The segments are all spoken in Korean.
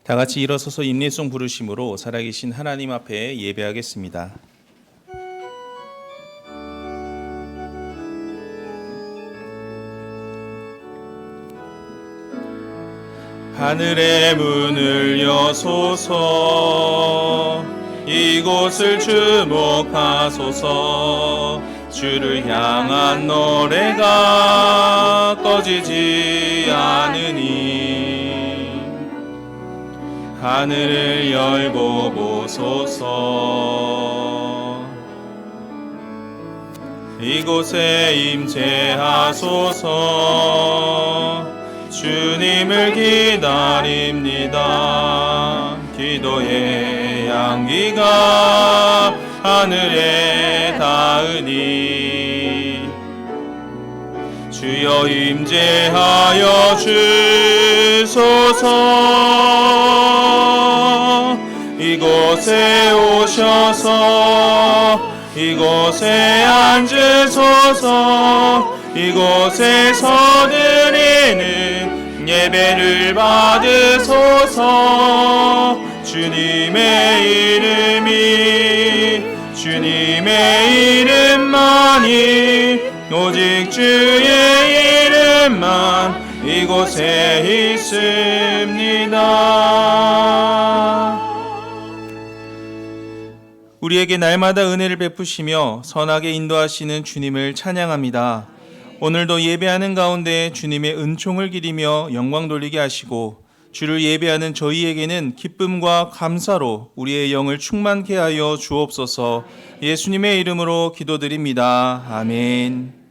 다 같이 일어서서 인내송 부르심으로 살아계신 하나님 앞에 예배하겠습니다. 하늘의 문을 여소서, 이곳을 주목하소서. 주를 향한 노래가 꺼지지 않으니 하늘을 열고 보소서. 이곳에 임재하소서. 주님을 기다립니다. 기도의 향기가 하늘에 닿으니 주여 임재하여 주소서. 이곳에 오셔서 이곳에 앉으소서. 이곳에서 드리는 예배를 받으소서. 주님의 이름만이, 오직 주의 이름만 이곳에 있습니다. 우리에게 날마다 은혜를 베푸시며 선하게 인도하시는 주님을 찬양합니다. 오늘도 예배하는 가운데 주님의 은총을 기리며 영광 돌리게 하시고, 주를 예배하는 저희에게는 기쁨과 감사로 우리의 영을 충만케 하여 주옵소서. 예수님의 이름으로 기도드립니다. 아멘.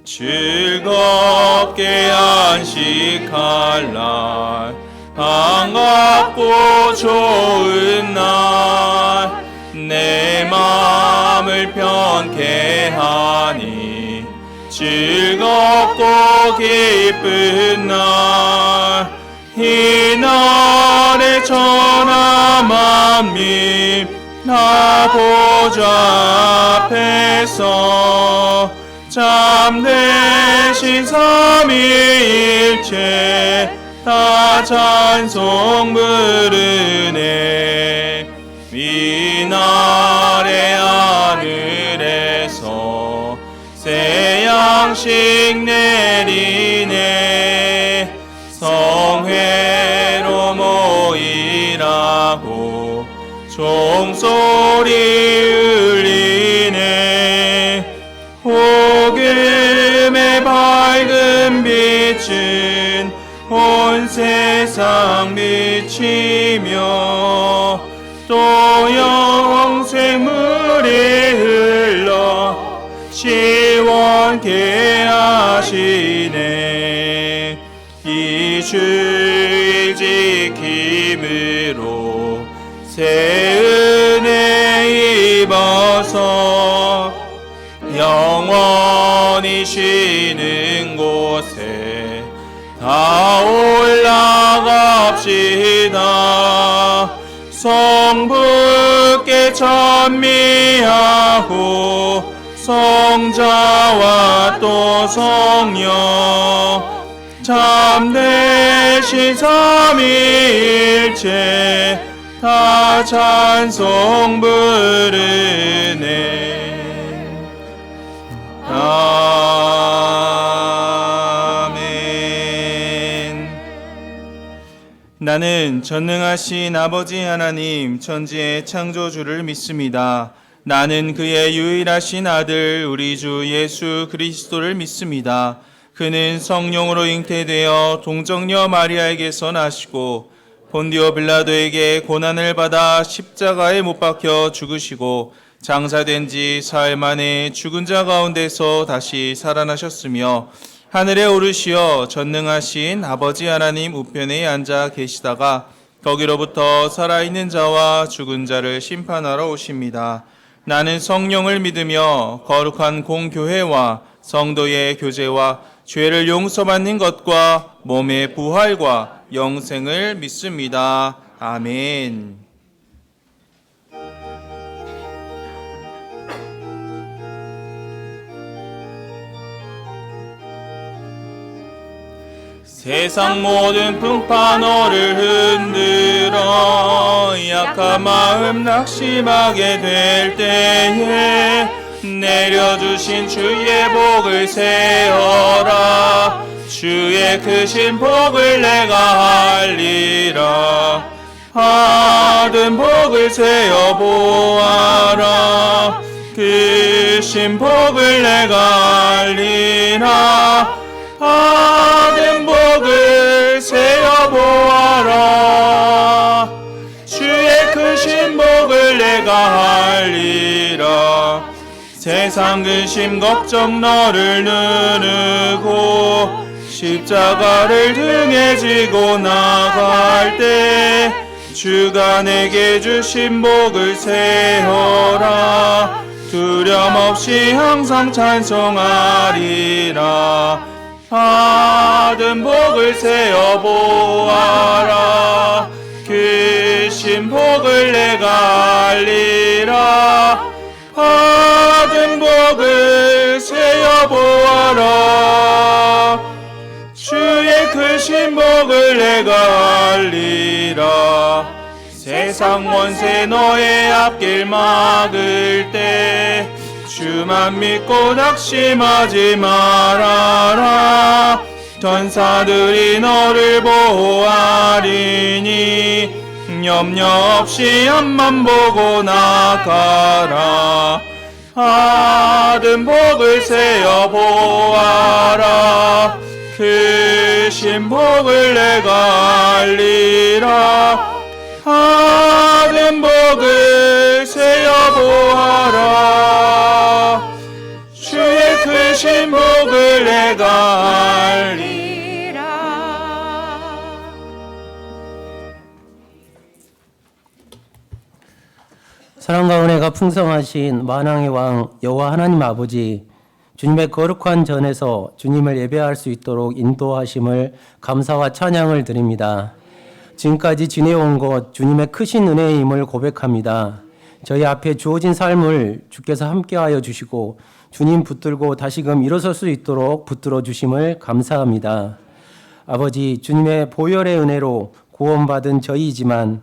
즐겁게 안식할 날, 반갑고 좋은 날, 내 마음을 편케 하니 즐겁고 기쁜 날, 이날에 천하 만민 다 보좌 앞에서 참되신 삼위일체 다 찬송 부르네. 이날의 하늘에서 새 양식 내리네. 성회로 모이라고 종소리 울리네. 복음의 밝은 빛은 온 세상 비치며 또 영생물이 흘러 시원케 하시네. 이 주일 지킴으로 새 은혜 입어서 영원히 쉬는 곳에 다 올라갑시다. 성부께 찬미하고 성자와 또 성령 참되신 삼위일체 다 찬송 부르네. 아멘. 나는 전능하신 아버지 하나님 천지의 창조주를 믿습니다. 나는 그의 유일하신 아들 우리 주 예수 그리스도를 믿습니다. 그는 성령으로 잉태되어 동정녀 마리아에게서 나시고 본디오 빌라도에게 고난을 받아 십자가에 못 박혀 죽으시고 장사된 지 사흘 만에 죽은 자 가운데서 다시 살아나셨으며 하늘에 오르시어 전능하신 아버지 하나님 우편에 앉아 계시다가 거기로부터 살아있는 자와 죽은 자를 심판하러 오십니다. 나는 성령을 믿으며 거룩한 공교회와 성도의 교제와 죄를 용서받는 것과 몸의 부활과 영생을 믿습니다. 아멘. 세상 모든 풍파 너를 흔들어 약한 마음 낙심하게 될 때에 내려주신 주의 복을 세어라. 주의 크신 복을 내가 알리라. 받은 복을 세어 보아라. 크신 복을 내가 알리라. 받은 복을 세어 보아라. 주의 크신 복을 내가 알리라. 세상 근심 걱정 너를 누르고 십자가를 등에 지고 나갈 때 주가 내게 주신 복을 세어라. 두려움 없이 항상 찬송하리라. 받은 복을 세어 보아라. 크신 복을 내가 알리라. 받은 복을 세어 보아라. 주의 크신 복을 내가 알리라. 세상 원세 너의 앞길 막을 때 주만 믿고 낙심하지 말아라. 전사들이 너를 보호하리니 염려 없이 앞만 보고 나가라. 받은 복을 세어 보아라. 크신 복을 내가 알리라. 받은 복을 세어 보아라. 주의 크신 복을 내가 알리라. 사랑과 은혜가 풍성하신 만왕의 왕 여호와 하나님 아버지, 주님의 거룩한 전에서 주님을 예배할 수 있도록 인도하심을 감사와 찬양을 드립니다. 지금까지 지내온 것 주님의 크신 은혜의 힘을 고백합니다. 저희 앞에 주어진 삶을 주께서 함께하여 주시고 주님 붙들고 다시금 일어설 수 있도록 붙들어 주심을 감사합니다. 아버지, 주님의 보혈의 은혜로 구원받은 저희이지만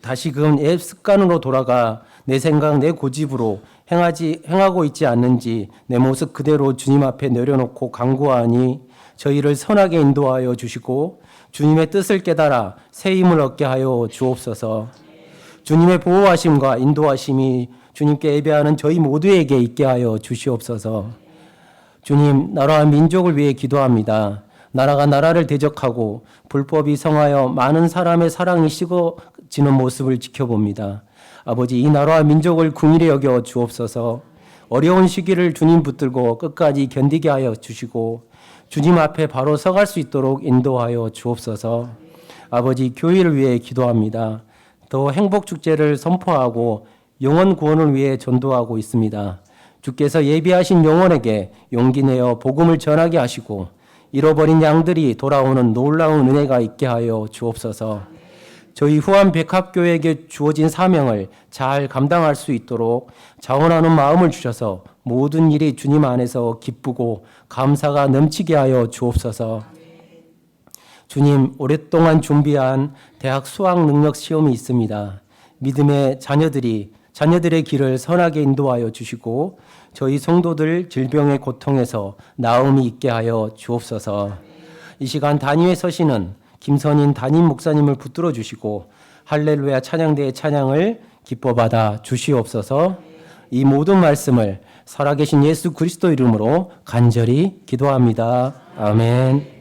다시금 옛 습관으로 돌아가 내 생각, 내 고집으로 행하고 있지 않는지 내 모습 그대로 주님 앞에 내려놓고 간구하니 저희를 선하게 인도하여 주시고 주님의 뜻을 깨달아 새 힘을 얻게 하여 주옵소서. 주님의 보호하심과 인도하심이 주님께 예배하는 저희 모두에게 있게 하여 주시옵소서. 주님, 나라와 민족을 위해 기도합니다. 나라가 나라를 대적하고 불법이 성하여 많은 사람의 사랑이 식어지는 모습을 지켜봅니다. 아버지, 이 나라와 민족을 긍휼히 여겨 주옵소서. 어려운 시기를 주님 붙들고 끝까지 견디게 하여 주시고 주님 앞에 바로 서갈 수 있도록 인도하여 주옵소서. 아버지, 교회를 위해 기도합니다. 더 행복축제를 선포하고 영혼 구원을 위해 전도하고 있습니다. 주께서 예비하신 영혼에게 용기 내어 복음을 전하게 하시고 잃어버린 양들이 돌아오는 놀라운 은혜가 있게 하여 주옵소서. 저희 후한 백합교회에게 주어진 사명을 잘 감당할 수 있도록 자원하는 마음을 주셔서 모든 일이 주님 안에서 기쁘고 감사가 넘치게 하여 주옵소서. 주님, 오랫동안 준비한 대학 수학 능력 시험이 있습니다. 믿음의 자녀들의 길을 선하게 인도하여 주시고 저희 성도들 질병의 고통에서 나음이 있게 하여 주옵소서. 이 시간 단위에 서시는 김선인 담임 목사님을 붙들어 주시고 할렐루야 찬양대의 찬양을 기뻐 받아 주시옵소서. 이 모든 말씀을 살아계신 예수 그리스도 이름으로 간절히 기도합니다. 아멘.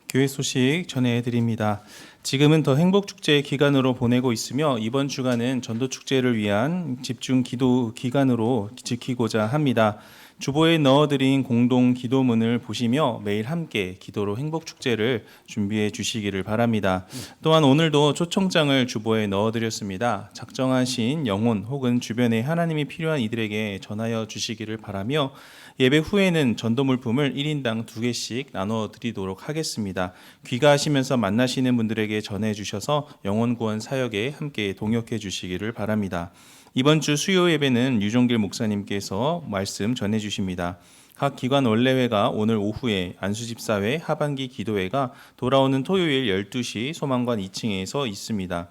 교회 소식 전해드립니다. 지금은 더 행복축제 기간으로 보내고 있으며 이번 주간은 전도축제를 위한 집중 기도 기간으로 지키고자 합니다. 주보에 넣어드린 공동 기도문을 보시며 매일 함께 기도로 행복축제를 준비해 주시기를 바랍니다. 또한 오늘도 초청장을 주보에 넣어드렸습니다. 작정하신 영혼 혹은 주변에 하나님이 필요한 이들에게 전하여 주시기를 바라며 예배 후에는 전도 물품을 1인당 2개씩 나눠 드리도록 하겠습니다. 귀가하시면서 만나시는 분들에게 전해 주셔서 영혼 구원 사역에 함께 동역해 주시기를 바랍니다. 이번 주 수요 예배는 유종길 목사님께서 말씀 전해 주십니다. 각 기관 원래회가 오늘 오후에 안수집사회 하반기 기도회가 돌아오는 토요일 12시 소망관 2층에서 있습니다.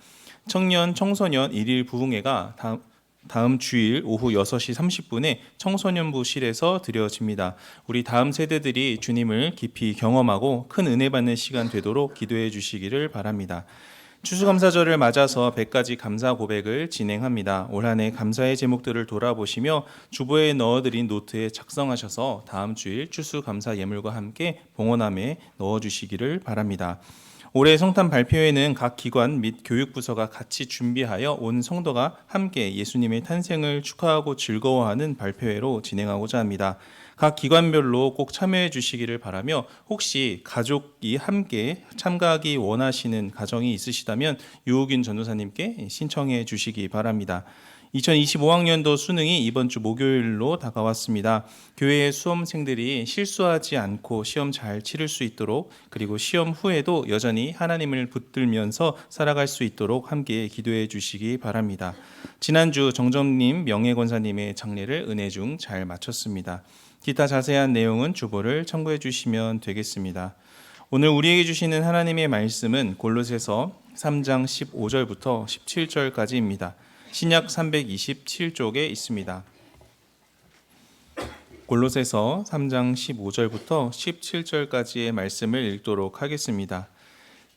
청년 청소년 1일 부흥회가 다음 주일 오후 6시 30분에 청소년부실에서 드려집니다. 우리 다음 세대들이 주님을 깊이 경험하고 큰 은혜 받는 시간 되도록 기도해 주시기를 바랍니다. 추수감사절을 맞아서 100가지 감사 고백을 진행합니다. 올 한 해 감사의 제목들을 돌아보시며 주보에 넣어드린 노트에 작성하셔서 다음 주일 추수감사 예물과 함께 봉헌함에 넣어주시기를 바랍니다. 올해 성탄 발표회는 각 기관 및 교육부서가 같이 준비하여 온 성도가 함께 예수님의 탄생을 축하하고 즐거워하는 발표회로 진행하고자 합니다. 각 기관별로 꼭 참여해 주시기를 바라며 혹시 가족이 함께 참가하기 원하시는 가정이 있으시다면 유호균 전도사님께 신청해 주시기 바랍니다. 2025학년도 수능이 이번 주 목요일로 다가왔습니다. 교회의 수험생들이 실수하지 않고 시험 잘 치를 수 있도록 그리고 시험 후에도 여전히 하나님을 붙들면서 살아갈 수 있도록 함께 기도해 주시기 바랍니다. 지난주 정점님 명예권사님의 장례를 은혜 중 잘 마쳤습니다. 기타 자세한 내용은 주보를 참고해 주시면 되겠습니다. 오늘 우리에게 주시는 하나님의 말씀은 골로새서 3장 15절부터 17절까지입니다. 신약 327쪽에 있습니다. 골로새서 3장 15절부터 17절까지의 말씀을 읽도록 하겠습니다.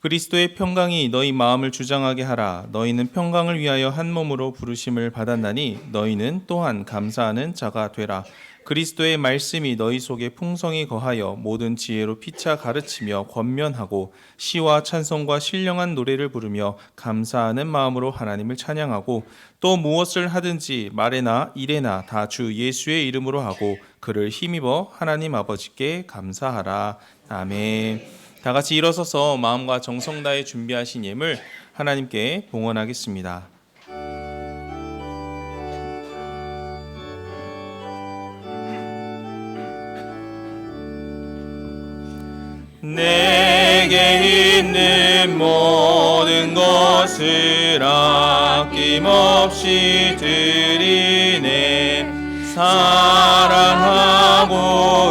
그리스도의 평강이 너희 마음을 주장하게 하라. 너희는 평강을 위하여 한 몸으로 부르심을 받았나니 너희는 또한 감사하는 자가 되라. 그리스도의 말씀이 너희 속에 풍성히 거하여 모든 지혜로 피차 가르치며 권면하고 시와 찬송과 신령한 노래를 부르며 감사하는 마음으로 하나님을 찬양하고 또 무엇을 하든지 말에나 일에나 다 주 예수의 이름으로 하고 그를 힘입어 하나님 아버지께 감사하라. 아멘. 다 같이 일어서서 마음과 정성 다해 준비하신 예물 하나님께 봉헌하겠습니다. 내게 있는 모든 것을 아낌없이 드리네. 사랑하고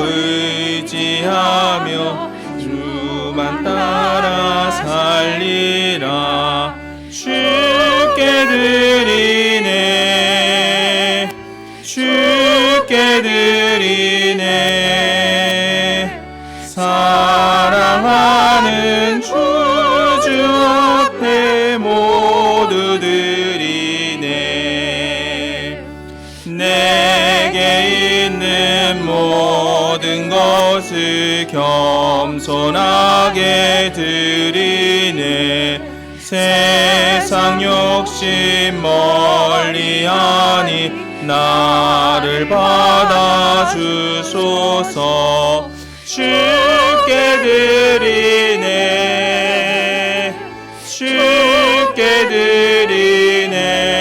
의지하며 주만 따라 살리라. 주께 드리네. 주께 드리네. 사랑하는 주 앞에 모두 드리네. 내게 있는 모든 것을 겸손하게 드리네. 세상 욕심 멀리하니 나를 받아주소서. 주께 드리네. 주께 드리네.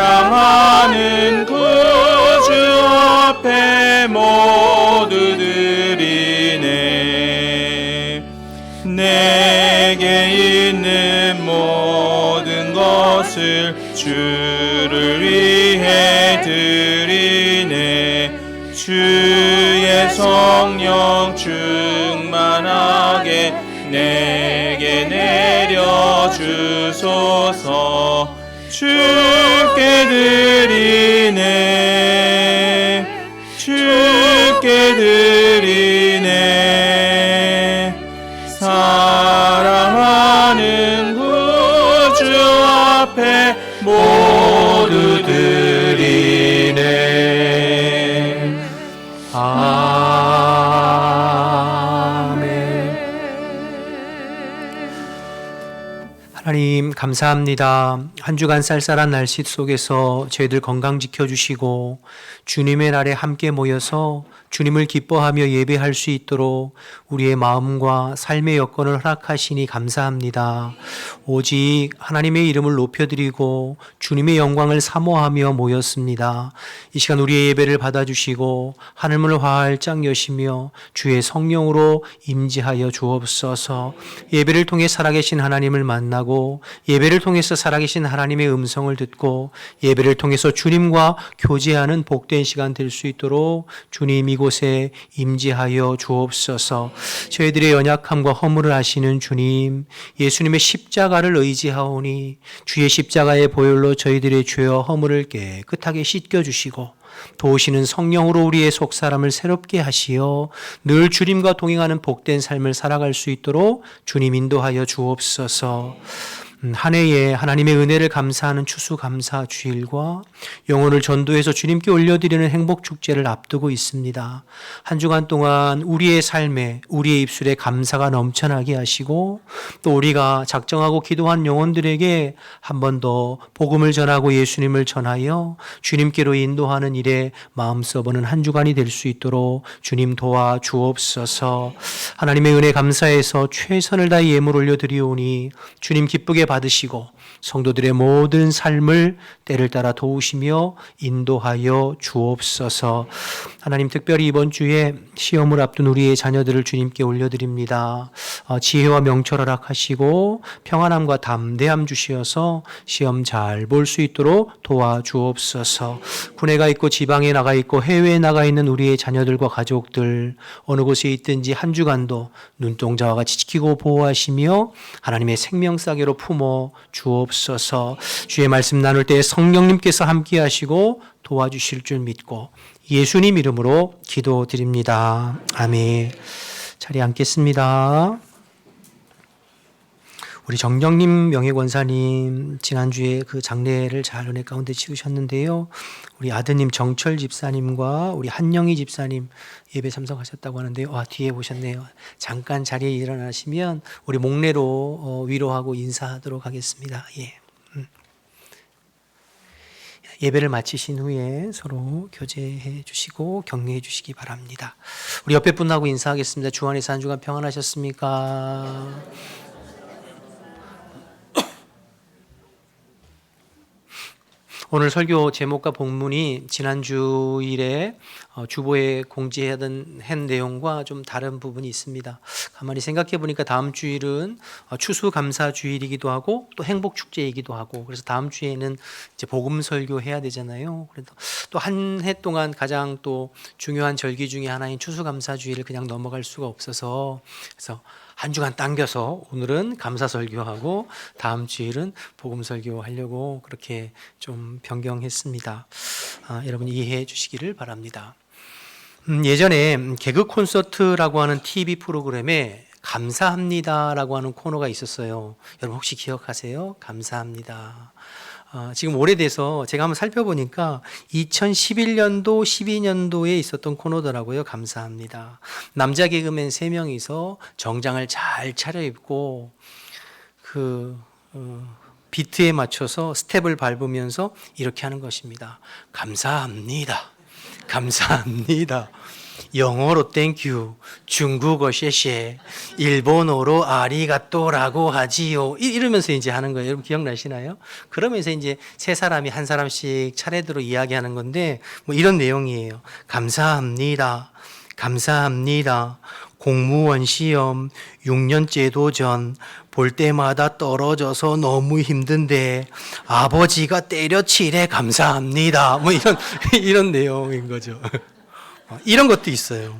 사랑하는 구주 앞에 모두 드리네. 내게 있는 모든 것을 주를 위해 드리네. 주의 성령 충만하게 내게 내려주소서. 주께 드리네. 주께 드리네. 사랑하는 구주 앞에 모두 드리네. 아멘. 하나님 감사합니다. 한 주간 쌀쌀한 날씨 속에서 저희들 건강 지켜주시고 주님의 날에 함께 모여서 주님을 기뻐하며 예배할 수 있도록 우리의 마음과 삶의 여건을 허락하시니 감사합니다. 오직 하나님의 이름을 높여드리고 주님의 영광을 사모하며 모였습니다. 이 시간 우리의 예배를 받아주시고 하늘문을 활짝 여시며 주의 성령으로 임재하여 주옵소서. 예배를 통해 살아계신 하나님을 만나고 예배를 통해서 살아계신 하나님의 음성을 듣고 예배를 통해서 주님과 교제하는 복된 시간 될 수 있도록 주님 이곳에 임재하여 주옵소서. 저희들의 연약함과 허물을 아시는 주님, 예수님의 십자가를 의지하오니 주의 십자가의 보혈로 저희들의 죄와 허물을 깨끗하게 씻겨주시고 도우시는 성령으로 우리의 속사람을 새롭게 하시어 늘 주님과 동행하는 복된 삶을 살아갈 수 있도록 주님 인도하여 주옵소서. 한 해에 하나님의 은혜를 감사하는 추수감사 주일과 영혼을 전도해서 주님께 올려드리는 행복축제를 앞두고 있습니다. 한 주간 동안 우리의 삶에 우리의 입술에 감사가 넘쳐나게 하시고 또 우리가 작정하고 기도한 영혼들에게 한 번 더 복음을 전하고 예수님을 전하여 주님께로 인도하는 일에 마음 써보는 한 주간이 될 수 있도록 주님 도와 주옵소서. 하나님의 은혜 감사해서 최선을 다해 예물 올려드리오니 주님 기쁘게 받으시고 성도들의 모든 삶을 때를 따라 도우시며 인도하여 주옵소서. 하나님 특별히 이번 주에 시험을 앞둔 우리의 자녀들을 주님께 올려드립니다. 지혜와 명철 허락하시고 평안함과 담대함 주시어서 시험 잘 볼 수 있도록 도와주옵소서. 군에 가 있고 지방에 나가 있고 해외에 나가 있는 우리의 자녀들과 가족들 어느 곳에 있든지 한 주간도 눈동자와 같이 지키고 보호하시며 하나님의 생명싸개로 품어 주옵소서. 주의 말씀 나눌 때 성령님께서 함께 하시고 도와주실 줄 믿고 예수님 이름으로 기도드립니다. 아멘. 자리에 앉겠습니다. 우리 정정님 명예권사님 지난주에 그 장례를 잘 은혜 가운데 치르셨는데요. 우리 아드님 정철 집사님과 우리 한영희 집사님 예배 참석하셨다고 하는데요. 뒤에 보셨네요. 잠깐 자리에 일어나시면 우리 목례로 위로하고 인사하도록 하겠습니다. 예배를 마치신 후에 서로 교제해 주시고 격려해 주시기 바랍니다. 우리 옆에 분하고 인사하겠습니다. 주 안에서 한 주간 평안하셨습니까? 오늘 설교 제목과 본문이 지난주일에 주보에 공지하던 내용과 좀 다른 부분이 있습니다. 가만히 생각해 보니까 다음 주일은 추수감사 주일이기도 하고 또 행복축제이기도 하고 그래서 다음 주에는 이제 복음 설교 해야 되잖아요. 그래도 또 한 해 동안 가장 또 중요한 절기 중에 하나인 추수감사 주일을 그냥 넘어갈 수가 없어서 그래서 한 주간 당겨서 오늘은 감사 설교하고 다음 주일은 복음 설교하려고 그렇게 좀 변경했습니다. 여러분 이해해 주시기를 바랍니다. 예전에 개그 콘서트라고 하는 TV 프로그램에 감사합니다라고 하는 코너가 있었어요. 여러분 혹시 기억하세요? 감사합니다. 지금 오래돼서 제가 한번 살펴보니까 2011년도, 12년도에 있었던 코너더라고요. 감사합니다. 남자 개그맨 3명이서 정장을 잘 차려입고 비트에 맞춰서 스텝을 밟으면서 이렇게 하는 것입니다. 감사합니다. 감사합니다. 영어로 땡큐, 중국어 셰셰, 일본어로 아리가또라고 하지요. 이러면서 이제 하는 거예요. 여러분 기억나시나요? 그러면서 이제 세 사람이 한 사람씩 차례대로 이야기하는 건데 뭐 이런 내용이에요. 감사합니다. 감사합니다. 공무원 시험 6년째 도전 볼 때마다 떨어져서 너무 힘든데 아버지가 때려치래 감사합니다. 뭐 이런 내용인 거죠. 이런 것도 있어요.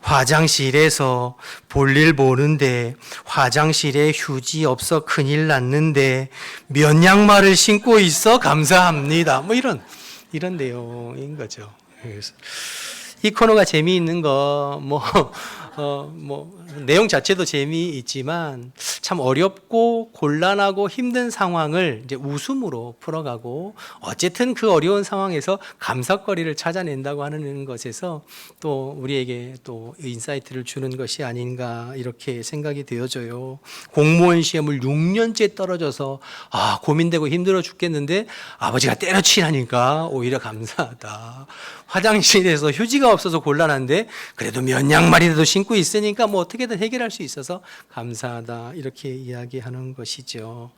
화장실에서 볼일 보는데 화장실에 휴지 없어 큰일 났는데 면 양말을 신고 있어 감사합니다. 뭐 이런 내용인 거죠. 그래서 이 코너가 재미있는 거 내용 자체도 재미있지만 참 어렵고 곤란하고 힘든 상황을 이제 웃음으로 풀어가고 어쨌든 그 어려운 상황에서 감사거리를 찾아낸다고 하는 것에서 또 우리에게 또 인사이트를 주는 것이 아닌가 이렇게 생각이 되어져요. 공무원 시험을 6년째 떨어져서 고민되고 힘들어 죽겠는데 아버지가 때려치라니까 오히려 감사하다. 화장실에서 휴지가 없어서 곤란한데 그래도 몇 양말이라도 신고 있으니까 뭐 어떻게든 해결할 수 있어서 감사하다 이렇게 이야기하는 것이죠.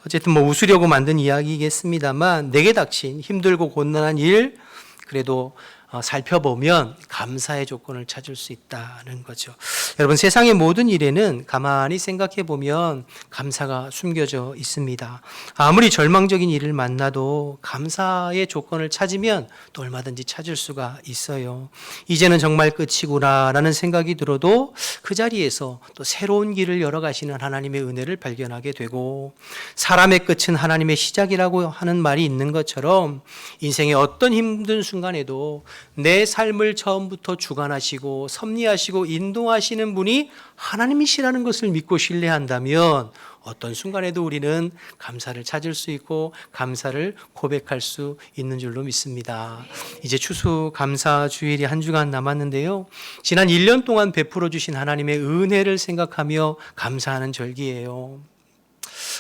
어쨌든 뭐 웃으려고 만든 이야기겠습니다만 내게 닥친 힘들고 곤란한 일 그래도 살펴보면 감사의 조건을 찾을 수 있다는 거죠. 여러분 세상의 모든 일에는 가만히 생각해 보면 감사가 숨겨져 있습니다. 아무리 절망적인 일을 만나도 감사의 조건을 찾으면 또 얼마든지 찾을 수가 있어요. 이제는 정말 끝이구나라는 생각이 들어도 그 자리에서 또 새로운 길을 열어가시는 하나님의 은혜를 발견하게 되고 사람의 끝은 하나님의 시작이라고 하는 말이 있는 것처럼 인생의 어떤 힘든 순간에도 내 삶을 처음부터 주관하시고 섭리하시고 인도하시는 분이 하나님이시라는 것을 믿고 신뢰한다면 어떤 순간에도 우리는 감사를 찾을 수 있고 감사를 고백할 수 있는 줄로 믿습니다. 이제 추수감사 주일이 한 주간 남았는데요. 지난 1년 동안 베풀어 주신 하나님의 은혜를 생각하며 감사하는 절기예요.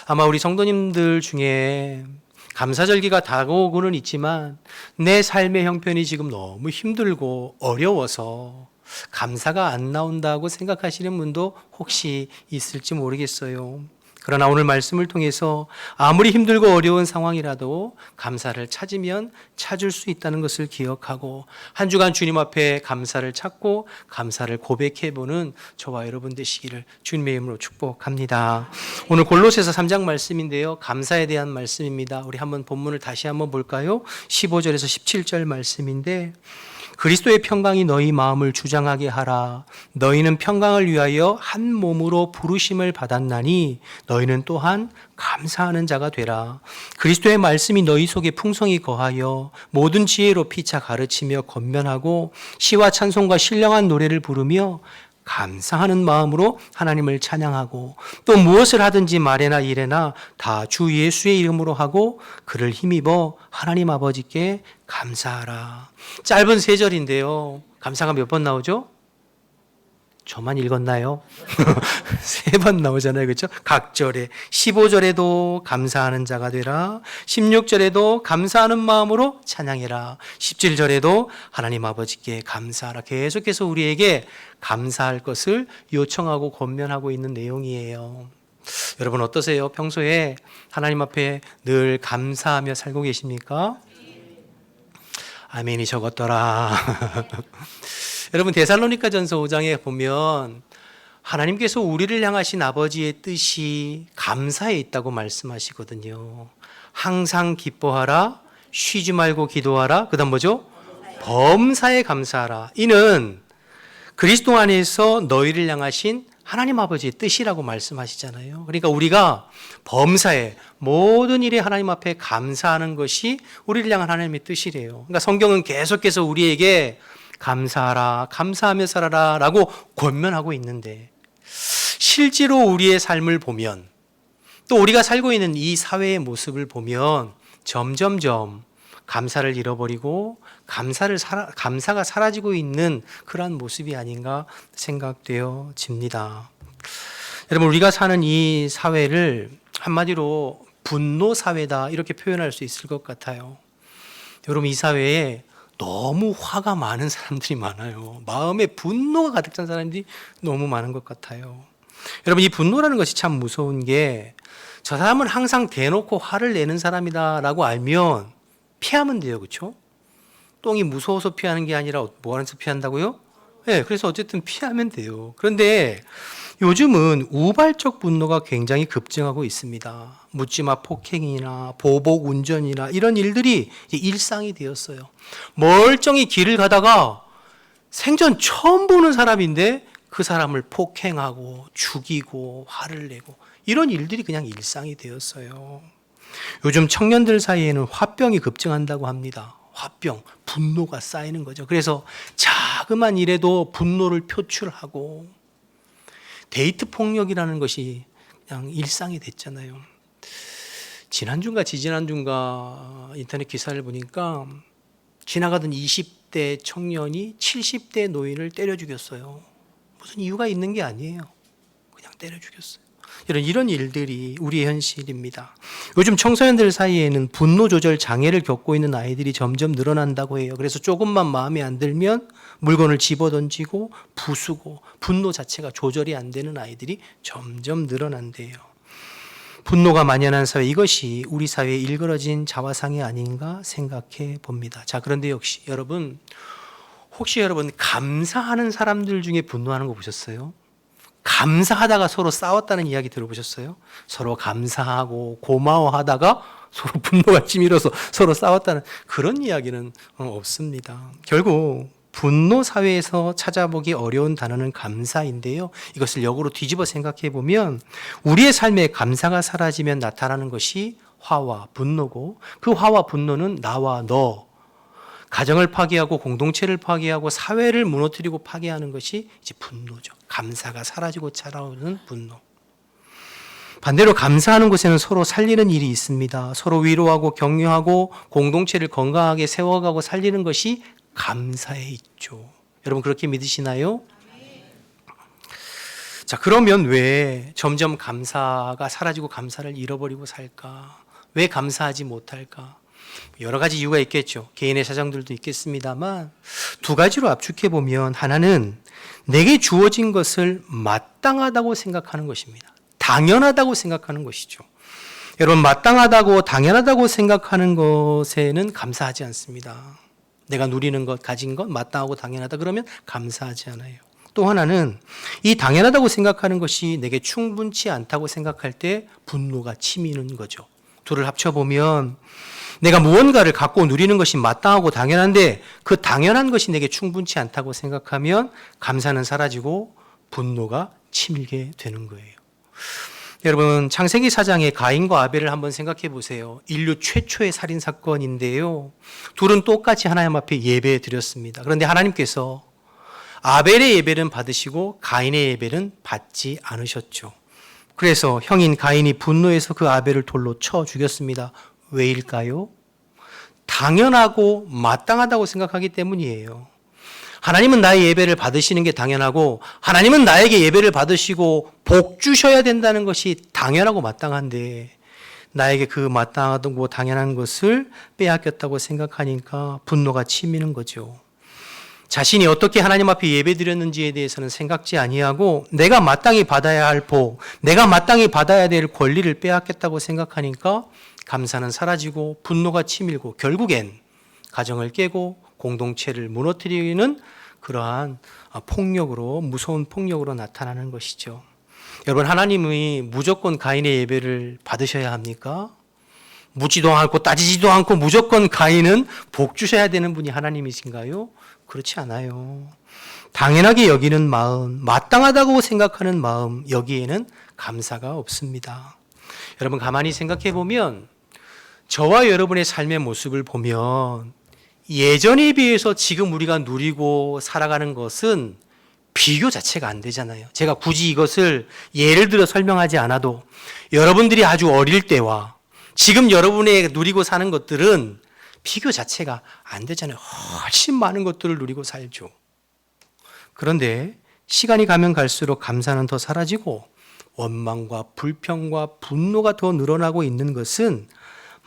아마 우리 성도님들 중에 감사절기가 다가오고는 있지만 내 삶의 형편이 지금 너무 힘들고 어려워서 감사가 안 나온다고 생각하시는 분도 혹시 있을지 모르겠어요. 그러나 오늘 말씀을 통해서 아무리 힘들고 어려운 상황이라도 감사를 찾으면 찾을 수 있다는 것을 기억하고 한 주간 주님 앞에 감사를 찾고 감사를 고백해보는 저와 여러분 되시기를 주님의 이름으로 축복합니다. 오늘 골로새서 3장 말씀인데요. 감사에 대한 말씀입니다. 우리 한번 본문을 다시 한번 볼까요? 15절에서 17절 말씀인데 그리스도의 평강이 너희 마음을 주장하게 하라. 너희는 평강을 위하여 한 몸으로 부르심을 받았나니 너희는 또한 감사하는 자가 되라. 그리스도의 말씀이 너희 속에 풍성히 거하여 모든 지혜로 피차 가르치며 권면하고 시와 찬송과 신령한 노래를 부르며 감사하는 마음으로 하나님을 찬양하고 또 무엇을 하든지 말에나 일에나 다 주 예수의 이름으로 하고 그를 힘입어 하나님 아버지께 감사하라. 짧은 3절인데요. 감사가 몇 번 나오죠? 저만 읽었나요? 3번 나오잖아요. 그렇죠? 각 절에 15절에도 감사하는 자가 되라. 16절에도 감사하는 마음으로 찬양해라. 17절에도 하나님 아버지께 감사하라. 계속해서 우리에게 감사할 것을 요청하고 권면하고 있는 내용이에요. 여러분 어떠세요? 평소에 하나님 앞에 늘 감사하며 살고 계십니까? 아멘이 적었더라. 여러분 데살로니가전서 5장에 보면 하나님께서 우리를 향하신 아버지의 뜻이 감사에 있다고 말씀하시거든요. 항상 기뻐하라, 쉬지 말고 기도하라. 그다음 뭐죠? 범사에 감사하라. 이는 그리스도 안에서 너희를 향하신 하나님 아버지의 뜻이라고 말씀하시잖아요. 그러니까 우리가 범사에 모든 일에 하나님 앞에 감사하는 것이 우리를 향한 하나님의 뜻이래요. 그러니까 성경은 계속해서 우리에게 감사하라, 감사하며 살아라 라고 권면하고 있는데 실제로 우리의 삶을 보면 또 우리가 살고 있는 이 사회의 모습을 보면 점점점 감사를 잃어버리고 감사가 사라지고 있는 그러한 모습이 아닌가 생각되어집니다. 여러분 우리가 사는 이 사회를 한마디로 분노 사회다 이렇게 표현할 수 있을 것 같아요. 여러분 이 사회에 너무 화가 많은 사람들이 많아요. 마음에 분노가 가득 찬 사람들이 너무 많은 것 같아요. 여러분 이 분노라는 것이 참 무서운 게 저 사람은 항상 대놓고 화를 내는 사람이다라고 알면 피하면 돼요. 그렇죠? 똥이 무서워서 피하는 게 아니라 뭐 하면서 피한다고요? 네, 그래서 어쨌든 피하면 돼요. 그런데 요즘은 우발적 분노가 굉장히 급증하고 있습니다. 묻지마 폭행이나 보복 운전이나 이런 일들이 일상이 되었어요. 멀쩡히 길을 가다가 생전 처음 보는 사람인데 그 사람을 폭행하고 죽이고 화를 내고 이런 일들이 그냥 일상이 되었어요. 요즘 청년들 사이에는 화병이 급증한다고 합니다. 화병, 분노가 쌓이는 거죠. 그래서 자그만 일에도 분노를 표출하고 데이트 폭력이라는 것이 그냥 일상이 됐잖아요. 지난주인가 지지난주인가 인터넷 기사를 보니까 지나가던 20대 청년이 70대 노인을 때려 죽였어요. 무슨 이유가 있는 게 아니에요. 그냥 때려 죽였어요. 이런 일들이 우리의 현실입니다. 요즘 청소년들 사이에는 분노 조절 장애를 겪고 있는 아이들이 점점 늘어난다고 해요. 그래서 조금만 마음에 안 들면 물건을 집어던지고 부수고 분노 자체가 조절이 안 되는 아이들이 점점 늘어난대요. 분노가 만연한 사회, 이것이 우리 사회에 일그러진 자화상이 아닌가 생각해 봅니다. 자, 그런데 역시 혹시 여러분 감사하는 사람들 중에 분노하는 거 보셨어요? 감사하다가 서로 싸웠다는 이야기 들어보셨어요? 서로 감사하고 고마워하다가 서로 분노가 치밀어서 서로 싸웠다는 그런 이야기는 없습니다. 결국 분노 사회에서 찾아보기 어려운 단어는 감사인데요. 이것을 역으로 뒤집어 생각해 보면 우리의 삶에 감사가 사라지면 나타나는 것이 화와 분노고, 그 화와 분노는 나와 너, 가정을 파괴하고 공동체를 파괴하고 사회를 무너뜨리고 파괴하는 것이 이제 분노죠. 감사가 사라지고 찾아오는 분노. 반대로 감사하는 곳에는 서로 살리는 일이 있습니다. 서로 위로하고 격려하고 공동체를 건강하게 세워가고 살리는 것이 감사에 있죠. 여러분 그렇게 믿으시나요? 자, 그러면 왜 점점 감사가 사라지고 감사를 잃어버리고 살까? 왜 감사하지 못할까? 여러 가지 이유가 있겠죠. 개인의 사정들도 있겠습니다만 두 가지로 압축해 보면, 하나는 내게 주어진 것을 마땅하다고 생각하는 것입니다. 당연하다고 생각하는 것이죠. 여러분, 마땅하다고 당연하다고 생각하는 것에는 감사하지 않습니다. 내가 누리는 것, 가진 것, 마땅하고 당연하다 그러면 감사하지 않아요. 또 하나는 이 당연하다고 생각하는 것이 내게 충분치 않다고 생각할 때 분노가 치미는 거죠. 둘을 합쳐보면 내가 무언가를 갖고 누리는 것이 마땅하고 당연한데 그 당연한 것이 내게 충분치 않다고 생각하면 감사는 사라지고 분노가 치밀게 되는 거예요. 여러분, 창세기 4장의 가인과 아벨을 한번 생각해 보세요. 인류 최초의 살인 사건인데요. 둘은 똑같이 하나님 앞에 예배 드렸습니다. 그런데 하나님께서 아벨의 예배는 받으시고 가인의 예배는 받지 않으셨죠. 그래서 형인 가인이 분노해서 그 아벨을 돌로 쳐 죽였습니다. 왜일까요? 당연하고 마땅하다고 생각하기 때문이에요. 하나님은 나의 예배를 받으시는 게 당연하고 하나님은 나에게 예배를 받으시고 복 주셔야 된다는 것이 당연하고 마땅한데 나에게 그 마땅하고 당연한 것을 빼앗겼다고 생각하니까 분노가 치미는 거죠. 자신이 어떻게 하나님 앞에 예배드렸는지에 대해서는 생각지 아니하고 내가 마땅히 받아야 할 복, 내가 마땅히 받아야 될 권리를 빼앗겼다고 생각하니까 감사는 사라지고 분노가 치밀고 결국엔 가정을 깨고 공동체를 무너뜨리는 그러한 폭력으로, 무서운 폭력으로 나타나는 것이죠. 여러분, 하나님이 무조건 가인의 예배를 받으셔야 합니까? 묻지도 않고 따지지도 않고 무조건 가인은 복 주셔야 되는 분이 하나님이신가요? 그렇지 않아요. 당연하게 여기는 마음, 마땅하다고 생각하는 마음, 여기에는 감사가 없습니다. 여러분, 가만히 생각해 보면 저와 여러분의 삶의 모습을 보면 예전에 비해서 지금 우리가 누리고 살아가는 것은 비교 자체가 안 되잖아요. 제가 굳이 이것을 예를 들어 설명하지 않아도 여러분들이 아주 어릴 때와 지금 여러분의 누리고 사는 것들은 비교 자체가 안 되잖아요. 훨씬 많은 것들을 누리고 살죠. 그런데 시간이 가면 갈수록 감사는 더 사라지고 원망과 불평과 분노가 더 늘어나고 있는 것은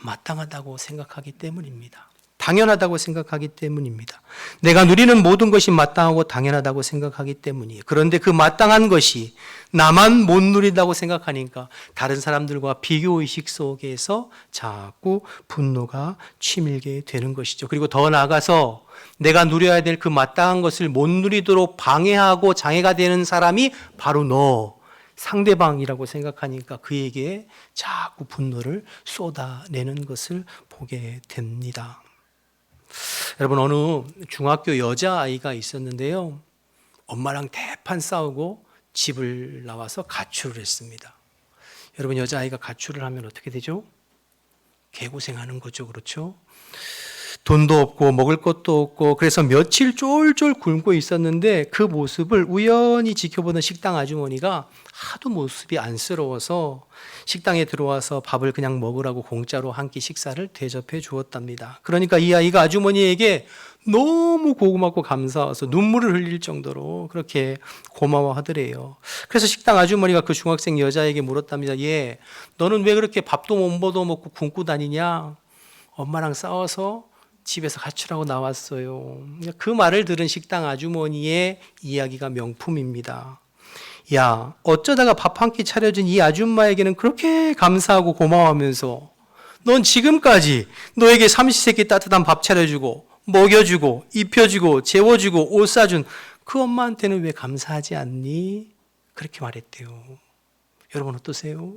마땅하다고 생각하기 때문입니다. 당연하다고 생각하기 때문입니다. 내가 누리는 모든 것이 마땅하고 당연하다고 생각하기 때문이에요. 그런데 그 마땅한 것이 나만 못 누린다고 생각하니까 다른 사람들과 비교의식 속에서 자꾸 분노가 치밀게 되는 것이죠. 그리고 더 나아가서 내가 누려야 될 그 마땅한 것을 못 누리도록 방해하고 장애가 되는 사람이 바로 너, 상대방이라고 생각하니까 그에게 자꾸 분노를 쏟아내는 것을 보게 됩니다. 여러분, 어느 중학교 여자아이가 있었는데요. 엄마랑 대판 싸우고 집을 나와서 가출을 했습니다. 여러분, 여자아이가 가출을 하면 어떻게 되죠? 개고생하는 거죠. 그렇죠? 돈도 없고 먹을 것도 없고 그래서 며칠 쫄쫄 굶고 있었는데 그 모습을 우연히 지켜보던 식당 아주머니가 하도 모습이 안쓰러워서 식당에 들어와서 밥을 그냥 먹으라고 공짜로 한 끼 식사를 대접해 주었답니다. 그러니까 이 아이가 아주머니에게 너무 고맙고 감사해서 눈물을 흘릴 정도로 그렇게 고마워하더래요. 그래서 식당 아주머니가 그 중학생 여자에게 물었답니다. 얘, 너는 왜 그렇게 밥도 못 얻어먹고 굶고 다니냐? 엄마랑 싸워서 집에서 가출하고 나왔어요. 그 말을 들은 식당 아주머니의 이야기가 명품입니다. 야, 어쩌다가 밥 한 끼 차려준 이 아줌마에게는 그렇게 감사하고 고마워하면서 넌 지금까지 너에게 삼시세끼 따뜻한 밥 차려주고 먹여주고 입혀주고 재워주고 옷 사준 그 엄마한테는 왜 감사하지 않니? 그렇게 말했대요. 여러분 어떠세요?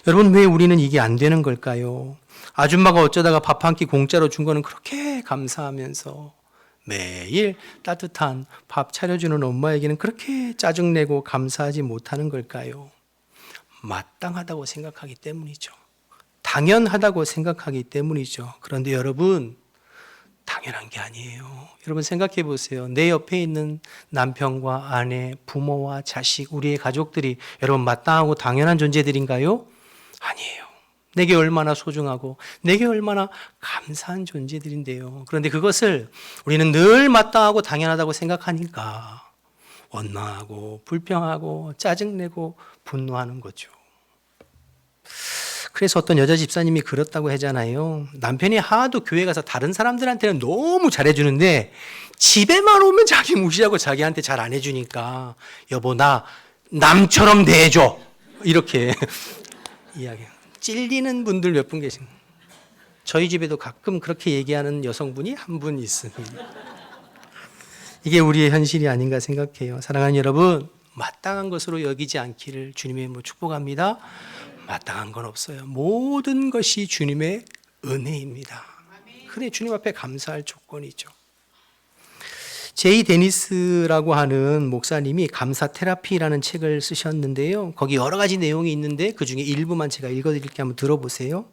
여러분 왜 우리는 이게 안 되는 걸까요? 아줌마가 어쩌다가 밥 한 끼 공짜로 준 거는 그렇게 감사하면서 매일 따뜻한 밥 차려주는 엄마에게는 그렇게 짜증내고 감사하지 못하는 걸까요? 마땅하다고 생각하기 때문이죠. 당연하다고 생각하기 때문이죠. 그런데 여러분, 당연한 게 아니에요. 여러분 생각해 보세요. 내 옆에 있는 남편과 아내, 부모와 자식, 우리의 가족들이 여러분 마땅하고 당연한 존재들인가요? 아니에요. 내게 얼마나 소중하고 내게 얼마나 감사한 존재들인데요. 그런데 그것을 우리는 늘 마땅하고 당연하다고 생각하니까 원망하고 불평하고 짜증내고 분노하는 거죠. 그래서 어떤 여자 집사님이 그렇다고 하잖아요. 남편이 하도 교회 가서 다른 사람들한테는 너무 잘해주는데 집에만 오면 자기 무시하고 자기한테 잘 안 해주니까 여보 나 남처럼 대해줘 이렇게 이야기해요. 찔리는 분들 몇 분 계십니다. 저희 집에도 가끔 그렇게 얘기하는 여성분이 한 분 있습니다. 이게 우리의 현실이 아닌가 생각해요. 사랑하는 여러분, 마땅한 것으로 여기지 않기를 주님의 이름으로 축복합니다. 마땅한 건 없어요. 모든 것이 주님의 은혜입니다. 그래 주님 앞에 감사할 조건이죠. 제이 데니스라고 하는 목사님이 감사 테라피라는 책을 쓰셨는데요. 거기 여러 가지 내용이 있는데 그중에 일부만 제가 읽어드릴게 한번 들어보세요.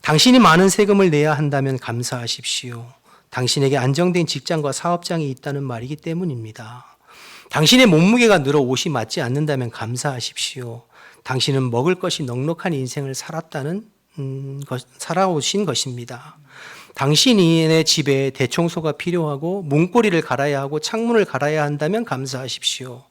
당신이 많은 세금을 내야 한다면 감사하십시오. 당신에게 안정된 직장과 사업장이 있다는 말이기 때문입니다. 당신의 몸무게가 늘어 옷이 맞지 않는다면 감사하십시오. 당신은 먹을 것이 넉넉한 인생을 살아오신 것입니다. 당신의 집에 대청소가 필요하고 문고리를 갈아야 하고 창문을 갈아야 한다면 감사하십시오.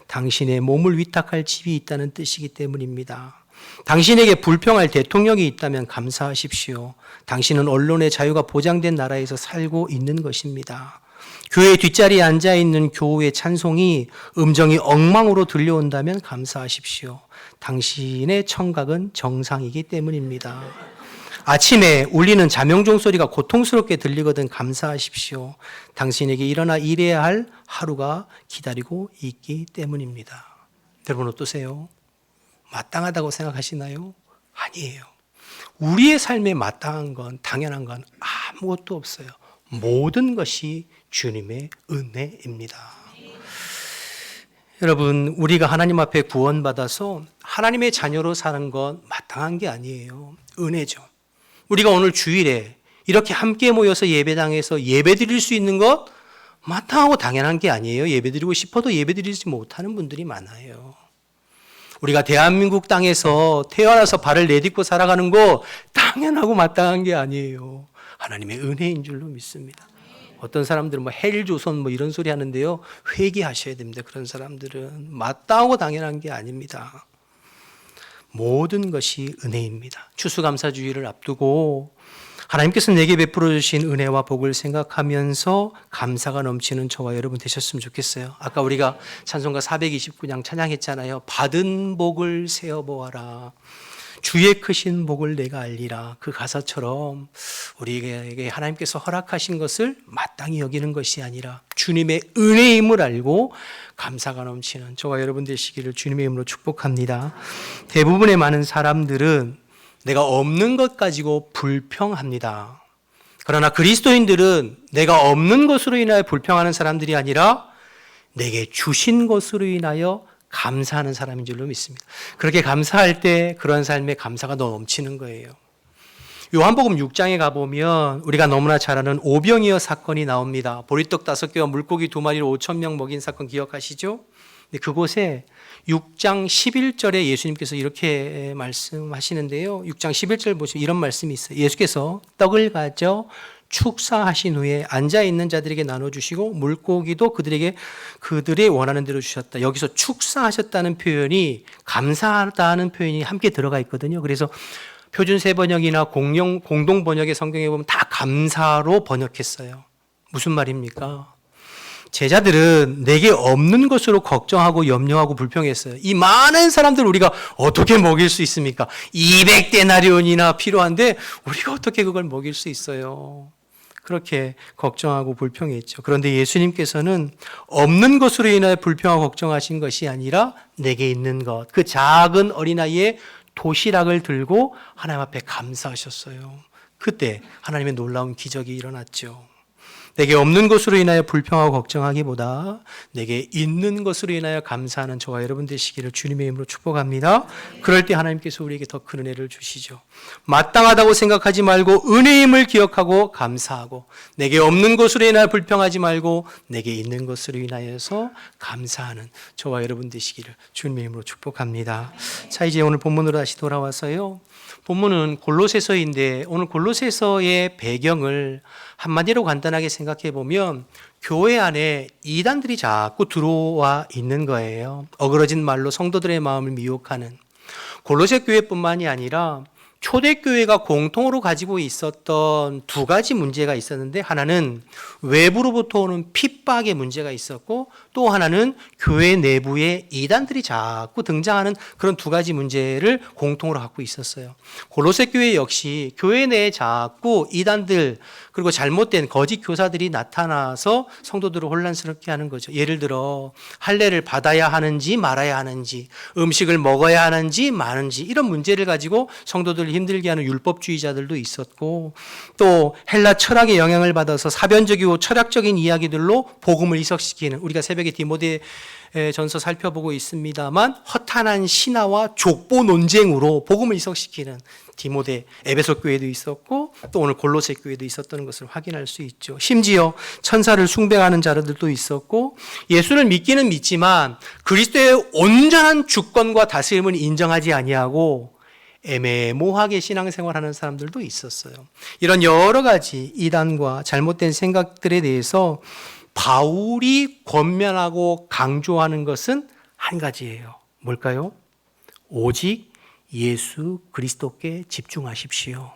당신의 몸을 위탁할 집이 있다는 뜻이기 때문입니다. 당신에게 불평할 대통령이 있다면 감사하십시오. 당신은 언론의 자유가 보장된 나라에서 살고 있는 것입니다. 교회 뒷자리에 앉아있는 교우의 찬송이 음정이 엉망으로 들려온다면 감사하십시오. 당신의 청각은 정상이기 때문입니다. 아침에 울리는 자명종 소리가 고통스럽게 들리거든 감사하십시오. 당신에게 일어나 일해야 할 하루가 기다리고 있기 때문입니다. 여러분 어떠세요? 마땅하다고 생각하시나요? 아니에요. 우리의 삶에 마땅한 건 당연한 건 아무것도 없어요. 모든 것이 주님의 은혜입니다. 여러분 우리가 하나님 앞에 구원받아서 하나님의 자녀로 사는 건 마땅한 게 아니에요. 은혜죠. 우리가 오늘 주일에 이렇게 함께 모여서 예배당에서 예배드릴 수 있는 것 마땅하고 당연한 게 아니에요. 예배드리고 싶어도 예배드리지 못하는 분들이 많아요. 우리가 대한민국 땅에서 태어나서 발을 내딛고 살아가는 거 당연하고 마땅한 게 아니에요. 하나님의 은혜인 줄로 믿습니다. 어떤 사람들은 헬조선 이런 소리 하는데요. 회개하셔야 됩니다. 그런 사람들은 마땅하고 당연한 게 아닙니다. 모든 것이 은혜입니다. 추수감사주의를 앞두고 하나님께서 내게 베풀어 주신 은혜와 복을 생각하면서 감사가 넘치는 저와 여러분 되셨으면 좋겠어요. 아까 우리가 찬송가 429장 찬양했잖아요. 받은 복을 세어보아라. 주의 크신 복을 내가 알리라. 그 가사처럼 우리에게 하나님께서 허락하신 것을 마땅히 여기는 것이 아니라 주님의 은혜임을 알고 감사가 넘치는 저와 여러분 되시기를 주님의 이름으로 축복합니다. 대부분의 많은 사람들은 내가 없는 것 가지고 불평합니다. 그러나 그리스도인들은 내가 없는 것으로 인하여 불평하는 사람들이 아니라 내게 주신 것으로 인하여 감사하는 사람인 줄로 믿습니다. 그렇게 감사할 때 그런 삶에 감사가 넘치는 거예요. 요한복음 6장에 가보면 우리가 너무나 잘 아는 오병이어 사건이 나옵니다. 보리떡 5개와 물고기 2마리로 5,000명 먹인 사건 기억하시죠? 근데 그곳에 6장 11절에 예수님께서 이렇게 말씀하시는데요. 6장 11절 보시면 이런 말씀이 있어요. 예수께서 떡을 가져 축사하신 후에 앉아있는 자들에게 나눠주시고 물고기도 그들에게 그들이 원하는 대로 주셨다. 여기서 축사하셨다는 표현이 감사하다는 표현이 함께 들어가 있거든요. 그래서 표준 세번역이나 공동 번역의 성경에 보면 다 감사로 번역했어요. 무슨 말입니까? 제자들은 내게 없는 것으로 걱정하고 염려하고 불평했어요. 이 많은 사람들 우리가 어떻게 먹일 수 있습니까? 200데나리온이나 필요한데 우리가 어떻게 그걸 먹일 수 있어요? 그렇게 걱정하고 불평했죠. 그런데 예수님께서는 없는 것으로 인하여 불평하고 걱정하신 것이 아니라 내게 있는 것, 그 작은 어린아이의 도시락을 들고 하나님 앞에 감사하셨어요. 그때 하나님의 놀라운 기적이 일어났죠. 내게 없는 것으로 인하여 불평하고 걱정하기보다 내게 있는 것으로 인하여 감사하는 저와 여러분 되시기를 주님의 이름으로 축복합니다. 그럴 때 하나님께서 우리에게 더 큰 은혜를 주시죠. 마땅하다고 생각하지 말고 은혜임을 기억하고 감사하고 내게 없는 것으로 인하여 불평하지 말고 내게 있는 것으로 인하여서 감사하는 저와 여러분 되시기를 주님의 이름으로 축복합니다. 자, 이제 오늘 본문으로 다시 돌아와서요. 본문은 골로새서인데 오늘 골로새서의 배경을 한마디로 간단하게 생각해 보면 교회 안에 이단들이 자꾸 들어와 있는 거예요. 어그러진 말로 성도들의 마음을 미혹하는. 골로새 교회뿐만이 아니라 초대교회가 공통으로 가지고 있었던 두 가지 문제가 있었는데 하나는 외부로부터 오는 핍박의 문제가 있었고 또 하나는 교회 내부에 이단들이 자꾸 등장하는 그런 두 가지 문제를 공통으로 갖고 있었어요. 골로새 교회 역시 교회 내에 자꾸 이단들 그리고 잘못된 거짓 교사들이 나타나서 성도들을 혼란스럽게 하는 거죠. 예를 들어 할례를 받아야 하는지 말아야 하는지 음식을 먹어야 하는지 마는지 이런 문제를 가지고 성도들을 힘들게 하는 율법주의자들도 있었고 또 헬라 철학의 영향을 받아서 사변적이고 철학적인 이야기들로 복음을 이석시키는 우리가 새벽에 디모데 전서 살펴보고 있습니다만 허탄한 신화와 족보 논쟁으로 복음을 이석시키는 디모데 에베소 교회도 있었고 또 오늘 골로새 교회도 있었던 것을 확인할 수 있죠. 심지어 천사를 숭배하는 자들도 있었고 예수를 믿기는 믿지만 그리스도의 온전한 주권과 다스림을 인정하지 아니하고 애매모호하게 신앙생활하는 사람들도 있었어요. 이런 여러 가지 이단과 잘못된 생각들에 대해서 바울이 권면하고 강조하는 것은 한 가지예요. 뭘까요? 오직 예수 그리스도께 집중하십시오.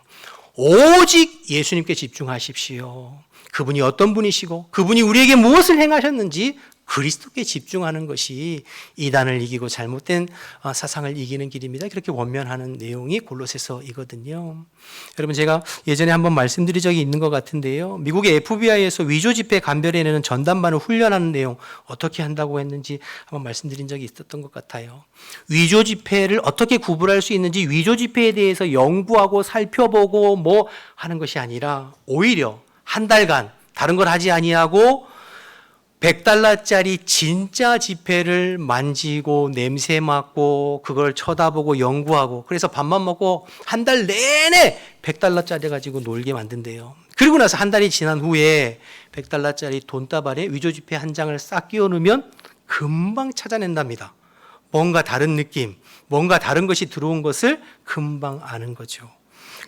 오직 예수님께 집중하십시오. 그분이 어떤 분이시고 그분이 우리에게 무엇을 행하셨는지 그리스도께 집중하는 것이 이단을 이기고 잘못된 사상을 이기는 길입니다. 그렇게 원면하는 내용이 골로새서이거든요. 여러분 제가 예전에 한번 말씀드린 적이 있는 것 같은데요. 미국의 FBI에서 위조 지폐 감별해내는 전담반을 훈련하는 내용 어떻게 한다고 했는지 한번 말씀드린 적이 있었던 것 같아요. 위조 지폐를 어떻게 구분할 수 있는지 위조 지폐에 대해서 연구하고 살펴보고 뭐 하는 것이 아니라 오히려 한 달간 다른 걸 하지 아니하고 $100짜리 진짜 지폐를 만지고 냄새 맡고 그걸 쳐다보고 연구하고 그래서 밥만 먹고 한 달 내내 $100짜리 가지고 놀게 만든대요. 그리고 나서 한 달이 지난 후에 $100짜리 돈다발에 위조 지폐 한 장을 싹 끼워 넣으면 금방 찾아낸답니다. 뭔가 다른 느낌, 뭔가 다른 것이 들어온 것을 금방 아는 거죠.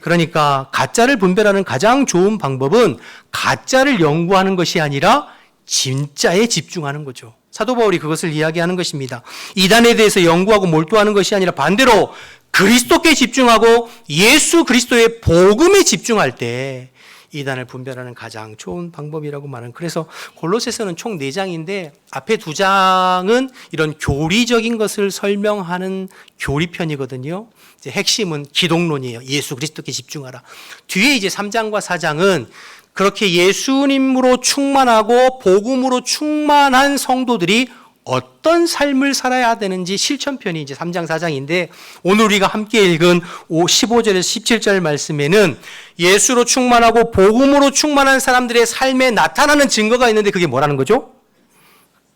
그러니까 가짜를 분별하는 가장 좋은 방법은 가짜를 연구하는 것이 아니라 진짜에 집중하는 거죠. 사도 바울이 그것을 이야기하는 것입니다. 이단에 대해서 연구하고 몰두하는 것이 아니라 반대로 그리스도께 집중하고 예수 그리스도의 복음에 집중할 때 이단을 분별하는 가장 좋은 방법이라고 말하는. 그래서 골로새서는 총 4장인데 앞에 2장은 이런 교리적인 것을 설명하는 교리편이거든요. 이제 핵심은 기독론이에요. 예수 그리스도께 집중하라. 뒤에 이제 3장과 4장은 그렇게 예수님으로 충만하고 복음으로 충만한 성도들이 어떤 삶을 살아야 되는지 실천편이 이제 3장 4장인데 오늘 우리가 함께 읽은 15절에서 17절 말씀에는 예수로 충만하고 복음으로 충만한 사람들의 삶에 나타나는 증거가 있는데 그게 뭐라는 거죠?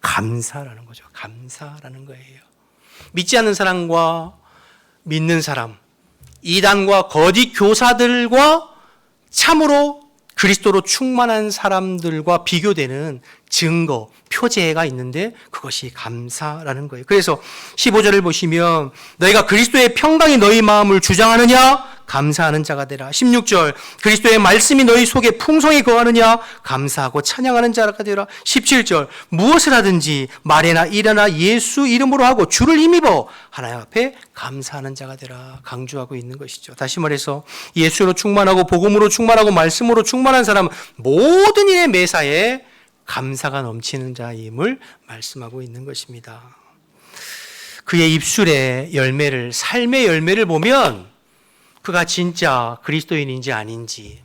감사라는 거죠. 감사라는 거예요. 믿지 않는 사람과 믿는 사람 이단과 거짓 교사들과 참으로 그리스도로 충만한 사람들과 비교되는 증거, 표제가 있는데 그것이 감사라는 거예요. 그래서 15절을 보시면 너희가 그리스도의 평강이 너희 마음을 주장하느냐? 감사하는 자가 되라. 16절 그리스도의 말씀이 너희 속에 풍성히 거하느냐? 감사하고 찬양하는 자가 되라. 17절 무엇을 하든지 말이나 일이나 예수 이름으로 하고 주를 힘입어 하나님 앞에 감사하는 자가 되라. 강조하고 있는 것이죠. 다시 말해서 예수로 충만하고 복음으로 충만하고 말씀으로 충만한 사람은 모든 일의 매사에 감사가 넘치는 자임을 말씀하고 있는 것입니다. 그의 입술의 열매를, 삶의 열매를 보면 그가 진짜 그리스도인인지 아닌지,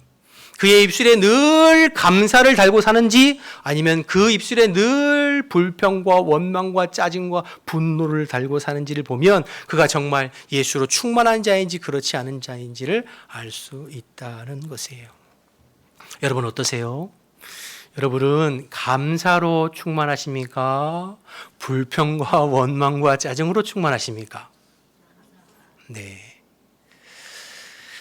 그의 입술에 늘 감사를 달고 사는지 아니면 그 입술에 늘 불평과 원망과 짜증과 분노를 달고 사는지를 보면 그가 정말 예수로 충만한 자인지 그렇지 않은 자인지를 알 수 있다는 것이에요. 여러분 어떠세요? 여러분은 감사로 충만하십니까? 불평과 원망과 짜증으로 충만하십니까? 네.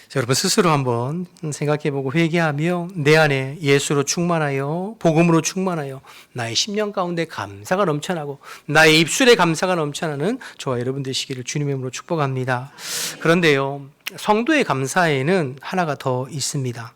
자, 여러분 스스로 한번 생각해보고 회개하며 내 안에 예수로 충만하여 복음으로 충만하여 나의 심령 가운데 감사가 넘쳐나고 나의 입술에 감사가 넘쳐나는 저와 여러분 되시기를 주님의 이름으로 축복합니다. 그런데요, 성도의 감사에는 하나가 더 있습니다.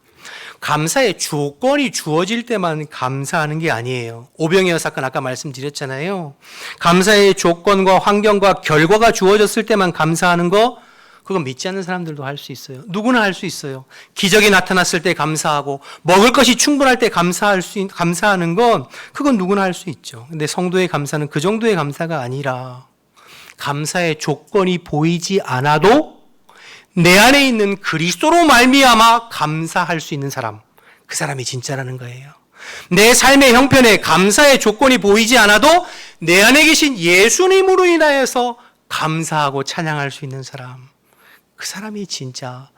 감사의 조건이 주어질 때만 감사하는 게 아니에요. 오병이어 사건 아까 말씀드렸잖아요. 감사의 조건과 환경과 결과가 주어졌을 때만 감사하는 거, 그건 믿지 않는 사람들도 할 수 있어요. 누구나 할 수 있어요. 기적이 나타났을 때 감사하고 먹을 것이 충분할 때 감사하는 건 그건 누구나 할 수 있죠. 근데 성도의 감사는 그 정도의 감사가 아니라 감사의 조건이 보이지 않아도 내 안에 있는 그리스도로 말미암아 감사할 수 있는 사람, 그 사람이 진짜라는 거예요. 내 삶의 형편에 감사의 조건이 보이지 않아도 내 안에 계신 예수님으로 인하여서 감사하고 찬양할 수 있는 사람, 그 사람이 진짜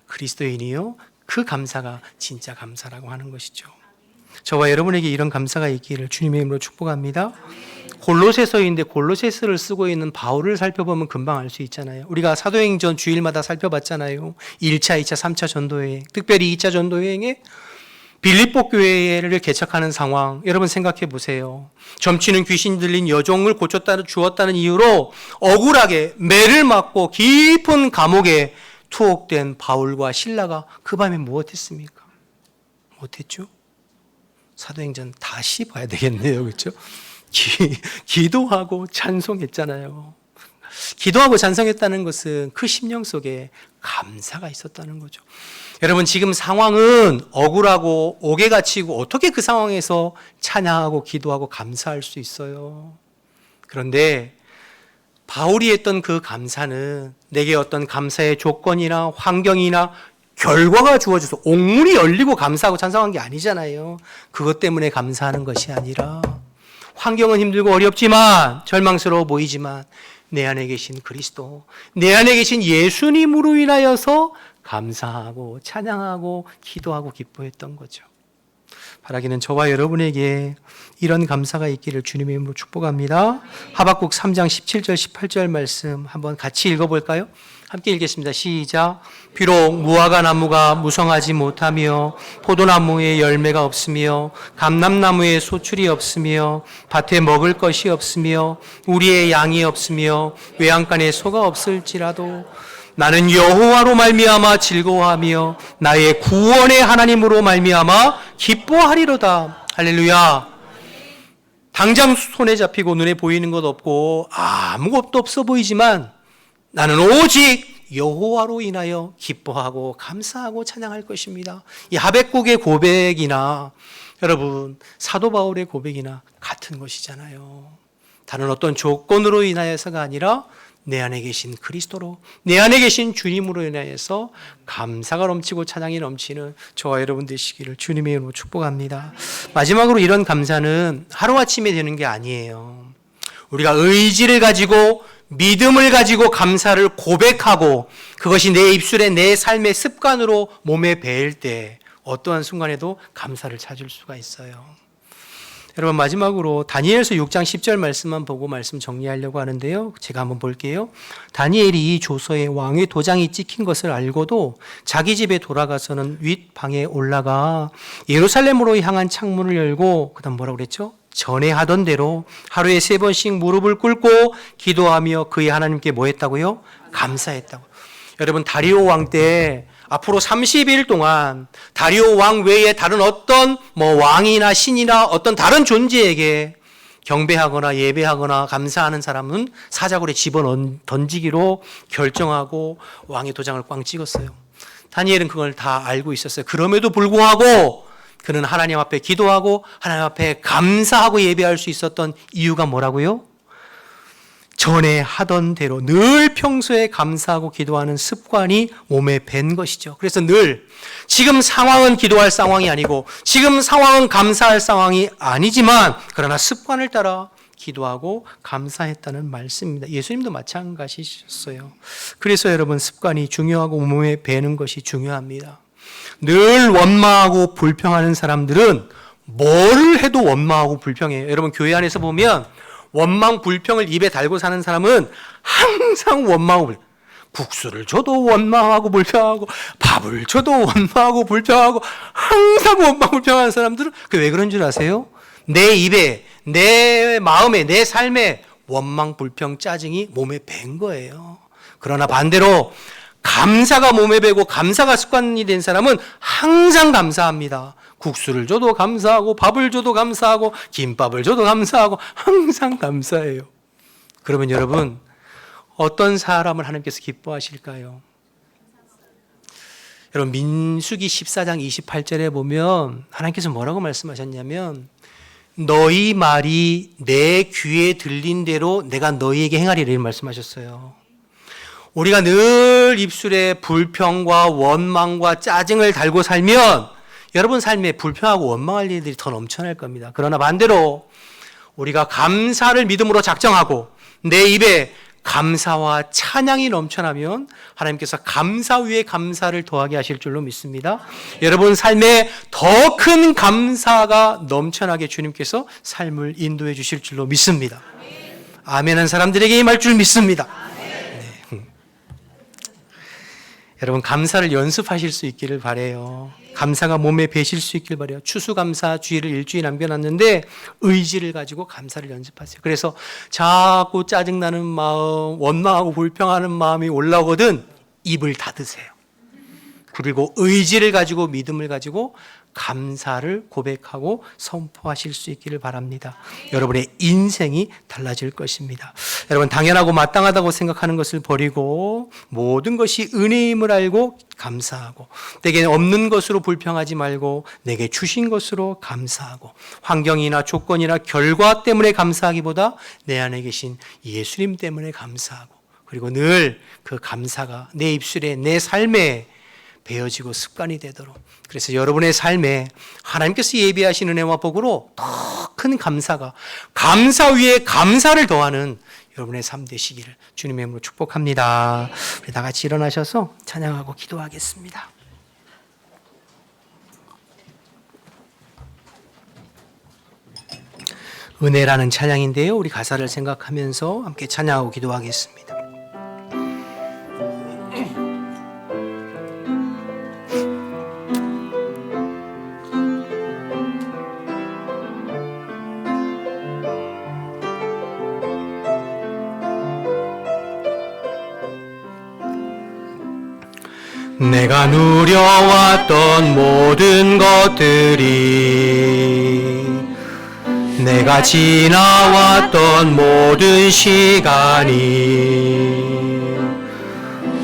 그리스도인이요, 그 감사가 진짜 감사라고 하는 것이죠. 저와 여러분에게 이런 감사가 있기를 주님의 이름으로 축복합니다. 골로새서인데 골로새서를 쓰고 있는 바울을 살펴보면 금방 알 수 있잖아요. 우리가 사도행전 주일마다 살펴봤잖아요. 1차, 2차, 3차 전도여행, 특별히 2차 전도여행에 빌립보 교회를 개척하는 상황, 여러분 생각해 보세요. 점치는 귀신 들린 여종을 주었다는 이유로 억울하게 매를 맞고 깊은 감옥에 투옥된 바울과 실라가 그 밤에 무엇했습니까? 못했죠? 사도행전 다시 봐야 되겠네요. 그렇죠? 기도하고 찬송했잖아요. 기도하고 찬송했다는 것은 그 심령 속에 감사가 있었다는 거죠. 여러분 지금 상황은 억울하고 옥에 갇히고 어떻게 그 상황에서 찬양하고 기도하고 감사할 수 있어요? 그런데 바울이 했던 그 감사는 내게 어떤 감사의 조건이나 환경이나 결과가 주어져서 옥문이 열리고 감사하고 찬송한 게 아니잖아요. 그것 때문에 감사하는 것이 아니라 환경은 힘들고 어렵지만 절망스러워 보이지만 내 안에 계신 그리스도, 내 안에 계신 예수님으로 인하여서 감사하고 찬양하고 기도하고 기뻐했던 거죠. 바라기는 저와 여러분에게 이런 감사가 있기를 주님의 이름으로 축복합니다. 하박국 3장 17절 18절 말씀 한번 같이 읽어볼까요? 함께 읽겠습니다. 시작. 비록 무화과 나무가 무성하지 못하며 포도나무에 열매가 없으며 감람나무에 소출이 없으며 밭에 먹을 것이 없으며 우리의 양이 없으며 외양간에 소가 없을지라도 나는 여호와로 말미암아 즐거워하며 나의 구원의 하나님으로 말미암아 기뻐하리로다. 할렐루야. 당장 손에 잡히고 눈에 보이는 것 없고 아무것도 없어 보이지만 나는 오직 여호와로 인하여 기뻐하고 감사하고 찬양할 것입니다. 이 하백국의 고백이나 여러분 사도 바울의 고백이나 같은 것이잖아요. 다른 어떤 조건으로 인하여서가 아니라 내 안에 계신 그리스도로, 내 안에 계신 주님으로 인하여서 감사가 넘치고 찬양이 넘치는 저와 여러분 되시기를 주님의 이름으로 축복합니다. 마지막으로 이런 감사는 하루아침에 되는 게 아니에요. 우리가 의지를 가지고 믿음을 가지고 감사를 고백하고 그것이 내 입술에 내 삶의 습관으로 몸에 배일 때 어떠한 순간에도 감사를 찾을 수가 있어요. 여러분 마지막으로 다니엘서 6장 10절 말씀만 보고 말씀 정리하려고 하는데요. 제가 한번 볼게요. 다니엘이 이 조서에 왕의 도장이 찍힌 것을 알고도 자기 집에 돌아가서는 윗방에 올라가 예루살렘으로 향한 창문을 열고 그다음 뭐라고 그랬죠? 전에 하던 대로 하루에 3번씩 무릎을 꿇고 기도하며 그의 하나님께 뭐 했다고요? 감사했다고. 여러분 다리오 왕 때 앞으로 30일 동안 다리오 왕 외에 다른 어떤 왕이나 신이나 어떤 다른 존재에게 경배하거나 예배하거나 감사하는 사람은 사자굴에 집어 던지기로 결정하고 왕의 도장을 꽝 찍었어요. 다니엘은 그걸 다 알고 있었어요. 그럼에도 불구하고 그는 하나님 앞에 기도하고 하나님 앞에 감사하고 예배할 수 있었던 이유가 뭐라고요? 전에 하던 대로 늘 평소에 감사하고 기도하는 습관이 몸에 밴 것이죠. 그래서 늘 지금 상황은 기도할 상황이 아니고 지금 상황은 감사할 상황이 아니지만 그러나 습관을 따라 기도하고 감사했다는 말씀입니다. 예수님도 마찬가지셨어요. 그래서 여러분 습관이 중요하고 몸에 배는 것이 중요합니다. 늘 원망하고 불평하는 사람들은 뭐를 해도 원망하고 불평해요. 여러분 교회 안에서 보면 원망 불평을 입에 달고 사는 사람은 항상 원망하고 국수를 줘도 원망하고 불평하고 밥을 줘도 원망하고 불평하고 항상 원망 불평하는 사람들은 그 왜 그런 줄 아세요? 내 입에 내 마음에 내 삶에 원망 불평 짜증이 몸에 밴 거예요. 그러나 반대로 감사가 몸에 배고 감사가 습관이 된 사람은 항상 감사합니다. 국수를 줘도 감사하고 밥을 줘도 감사하고 김밥을 줘도 감사하고 항상 감사해요. 그러면 여러분 어떤 사람을 하나님께서 기뻐하실까요? 여러분 민수기 14장 28절에 보면 하나님께서 뭐라고 말씀하셨냐면 너희 말이 내 귀에 들린 대로 내가 너희에게 행하리라 이렇게 말씀하셨어요. 우리가 늘 입술에 불평과 원망과 짜증을 달고 살면 여러분 삶에 불평하고 원망할 일들이 더 넘쳐날 겁니다. 그러나 반대로 우리가 감사를 믿음으로 작정하고 내 입에 감사와 찬양이 넘쳐나면 하나님께서 감사 위에 감사를 더하게 하실 줄로 믿습니다. 여러분 삶에 더 큰 감사가 넘쳐나게 주님께서 삶을 인도해 주실 줄로 믿습니다. 아멘한 사람들에게 임할 줄 믿습니다. 여러분 감사를 연습하실 수 있기를 바라요. 감사가 몸에 배실 수 있길 바라요. 추수감사 주일을 일주일 남겨놨는데 의지를 가지고 감사를 연습하세요. 그래서 자꾸 짜증나는 마음, 원망하고 불평하는 마음이 올라오거든 입을 닫으세요. 그리고 의지를 가지고 믿음을 가지고 감사를 고백하고 선포하실 수 있기를 바랍니다. 여러분의 인생이 달라질 것입니다. 여러분 당연하고 마땅하다고 생각하는 것을 버리고 모든 것이 은혜임을 알고 감사하고 내게 없는 것으로 불평하지 말고 내게 주신 것으로 감사하고 환경이나 조건이나 결과 때문에 감사하기보다 내 안에 계신 예수님 때문에 감사하고 그리고 늘 그 감사가 내 입술에 내 삶에 배어지고 습관이 되도록 그래서 여러분의 삶에 하나님께서 예비하신 은혜와 복으로 더 큰 감사가 감사 위에 감사를 더하는 여러분의 삶 되시기를 주님의 이름으로 축복합니다. 우리 다 같이 일어나셔서 찬양하고 기도하겠습니다. 은혜라는 찬양인데요. 우리 가사를 생각하면서 함께 찬양하고 기도하겠습니다. 내가 누려왔던 모든 것들이 내가 지나왔던 모든 시간이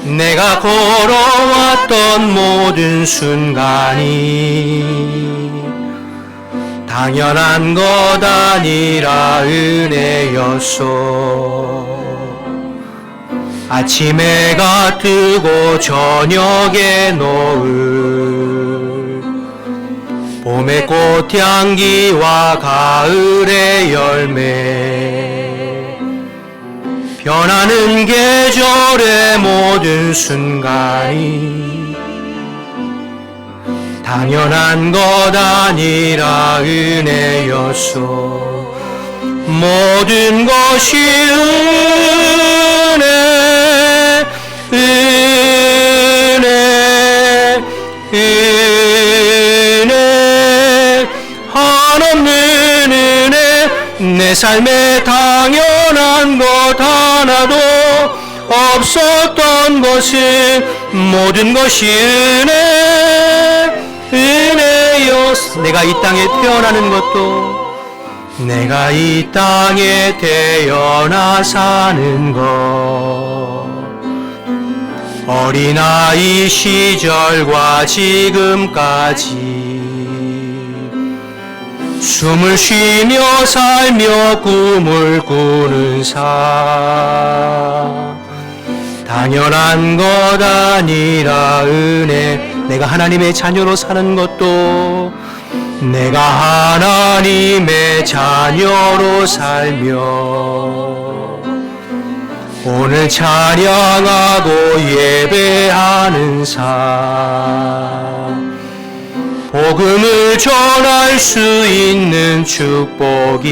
내가 걸어왔던 모든 순간이 당연한 것 아니라 은혜였소. 아침에가 뜨고 저녁에 노을 봄의 꽃향기와 가을의 열매 변하는 계절의 모든 순간이 당연한 것 아니라 은혜였소. 모든 것이 은혜, 은혜, 은혜, 한없는 은혜. 내 삶에 당연한 것 하나도 없었던 것은 모든 것이 은혜, 은혜였어. 내가 이 땅에 태어나는 것도, 내가 이 땅에 태어나 사는 것, 어린아이 시절과 지금까지 숨을 쉬며 살며 꿈을 꾸는 삶, 당연한 것 아니라 은혜. 내가 하나님의 자녀로 사는 것도, 내가 하나님의 자녀로 살며 오늘 찬양하고 예배하는 삶, 복음을 전할 수 있는 축복이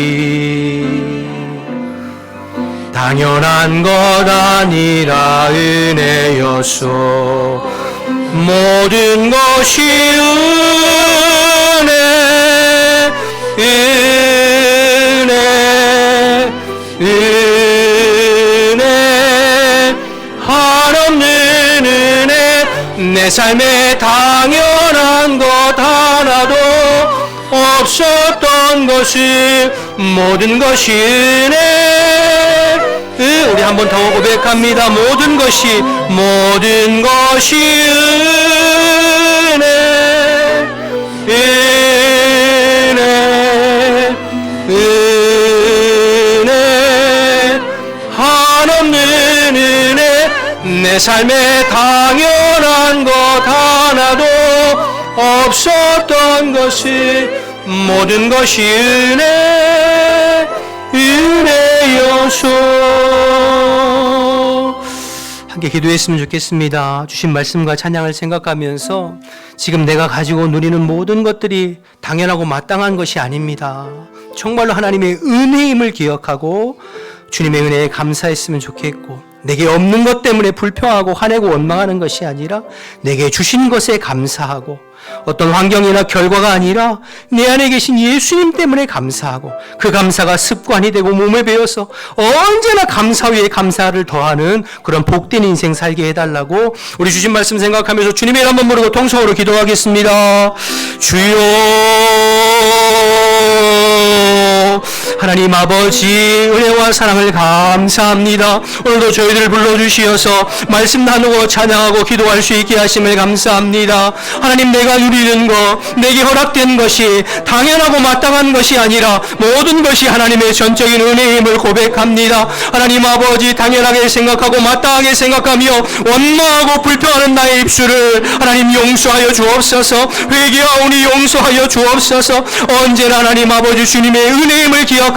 당연한 것 아니라 은혜였소. 모든 것이 은혜, 은혜, 은혜, 한없는 은혜. 내 삶에 당연한 것 하나도 없었던 것은 모든 것이 은혜. 우리 한 번 더 고백합니다. 모든 것이 은혜, 은혜, 은혜, 한없는 은혜. 내 삶에 당연한 것 하나도 없었던 것은 모든 것이 은혜, 은혜여소. 함께 기도했으면 좋겠습니다. 주신 말씀과 찬양을 생각하면서 지금 내가 가지고 누리는 모든 것들이 당연하고 마땅한 것이 아닙니다. 정말로 하나님의 은혜임을 기억하고 주님의 은혜에 감사했으면 좋겠고, 내게 없는 것 때문에 불평하고 화내고 원망하는 것이 아니라 내게 주신 것에 감사하고, 어떤 환경이나 결과가 아니라 내 안에 계신 예수님 때문에 감사하고, 그 감사가 습관이 되고 몸에 배어서 언제나 감사 위에 감사를 더하는 그런 복된 인생 살게 해달라고 우리 주신 말씀 생각하면서 주님의 이름 한번 부르고 통성으로 기도하겠습니다. 주여, 하나님 아버지 은혜와 사랑을 감사합니다. 오늘도 저희들을 불러주시어서 말씀 나누고 찬양하고 기도할 수 있게 하심을 감사합니다. 하나님, 내가 누리는 것, 내게 허락된 것이 당연하고 마땅한 것이 아니라 모든 것이 하나님의 전적인 은혜임을 고백합니다. 하나님 아버지, 당연하게 생각하고 마땅하게 생각하며 원망하고 불평하는 나의 입술을 하나님 용서하여 주옵소서. 회개하오니 용서하여 주옵소서. 언제나 하나님 아버지 주님의 은혜임을 기억하고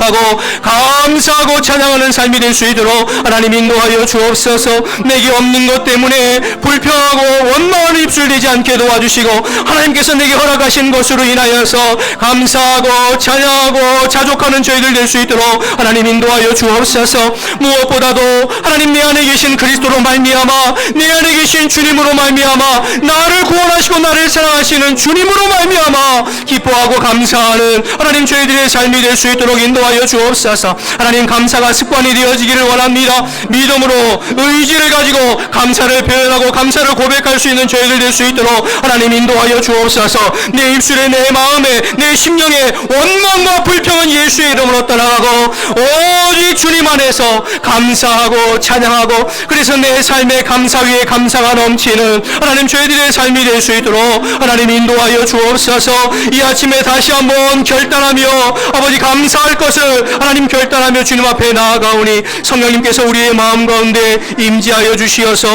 감사하고 찬양하는 삶이 될 수 있도록 하나님 인도하여 주옵소서. 내게 없는 것 때문에 불평하고 원망하는 입술 되지 않게 도와주시고, 하나님께서 내게 허락하신 것으로 인하여서 감사하고 찬양하고 자족하는 저희들 될 수 있도록 하나님 인도하여 주옵소서. 무엇보다도 하나님, 내 안에 계신 그리스도로 말미암아, 내 안에 계신 주님으로 말미암아, 나를 구원하시고 나를 사랑하시는 주님으로 말미암아 기뻐하고 감사하는 하나님 저희들의 삶이 될 수 있도록 인도하여 주옵소서. 하나님, 감사가 습관이 되어지기를 원합니다. 믿음으로 의지를 가지고 감사를 표현하고 감사를 고백할 수 있는 저희들 될 수 있도록 하나님 인도하여 주옵소서. 내 입술에, 내 마음에, 내 심령에 원망과 불평은 예수의 이름으로 떠나가고 오직 주님 안에서 감사하고 찬양하고, 그래서 내 삶에 감사 위에 감사가 넘치는 하나님 저희들의 삶이 될 수 있도록 하나님 인도하여 주옵소서. 이 아침에 다시 한번 결단하며 아버지 감사할 것을 하나님 결단하며 주님 앞에 나아가오니 성령님께서 우리의 마음 가운데 임재하여 주시어서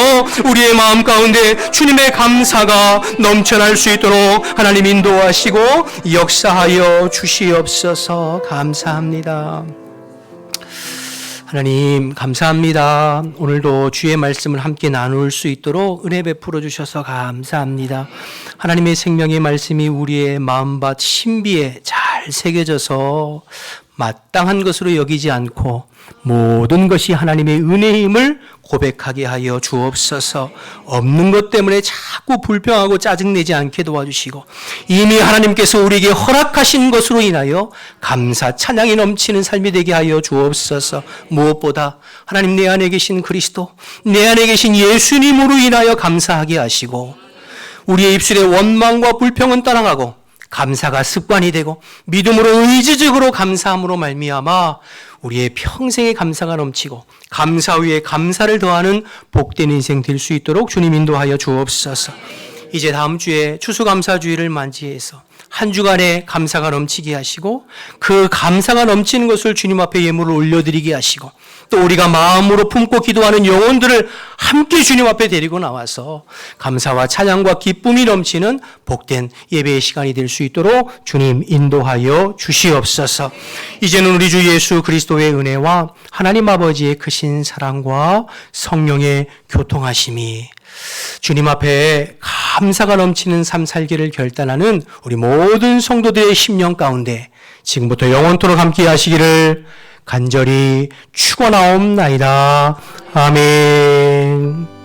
우리의 마음 가운데 주님의 감사가 넘쳐날 수 있도록 하나님 인도하시고 역사하여 주시옵소서. 감사합니다. 하나님 감사합니다. 오늘도 주의 말씀을 함께 나눌 수 있도록 은혜 베풀어 주셔서 감사합니다. 하나님의 생명의 말씀이 우리의 마음밭 신비에 잘 새겨져서 마땅한 것으로 여기지 않고 모든 것이 하나님의 은혜임을 고백하게 하여 주옵소서. 없는 것 때문에 자꾸 불평하고 짜증내지 않게 도와주시고 이미 하나님께서 우리에게 허락하신 것으로 인하여 감사 찬양이 넘치는 삶이 되게 하여 주옵소서. 무엇보다 하나님 내 안에 계신 그리스도, 내 안에 계신 예수님으로 인하여 감사하게 하시고 우리의 입술에 원망과 불평은 떠나가고 감사가 습관이 되고 믿음으로 의지적으로 감사함으로 말미암아 우리의 평생의 감사가 넘치고 감사 위에 감사를 더하는 복된 인생 될 수 있도록 주님 인도하여 주옵소서. 이제 다음 주에 추수감사주의를 맞이해서 한 주간의 감사가 넘치게 하시고 그 감사가 넘치는 것을 주님 앞에 예물을 올려드리게 하시고 또 우리가 마음으로 품고 기도하는 영혼들을 함께 주님 앞에 데리고 나와서 감사와 찬양과 기쁨이 넘치는 복된 예배의 시간이 될 수 있도록 주님 인도하여 주시옵소서. 이제는 우리 주 예수 그리스도의 은혜와 하나님 아버지의 크신 사랑과 성령의 교통하심이 주님 앞에 감사가 넘치는 삶 살기를 결단하는 우리 모든 성도들의 심령 가운데 지금부터 영원토록 함께 하시기를 간절히 축원하옵나이다. 아멘.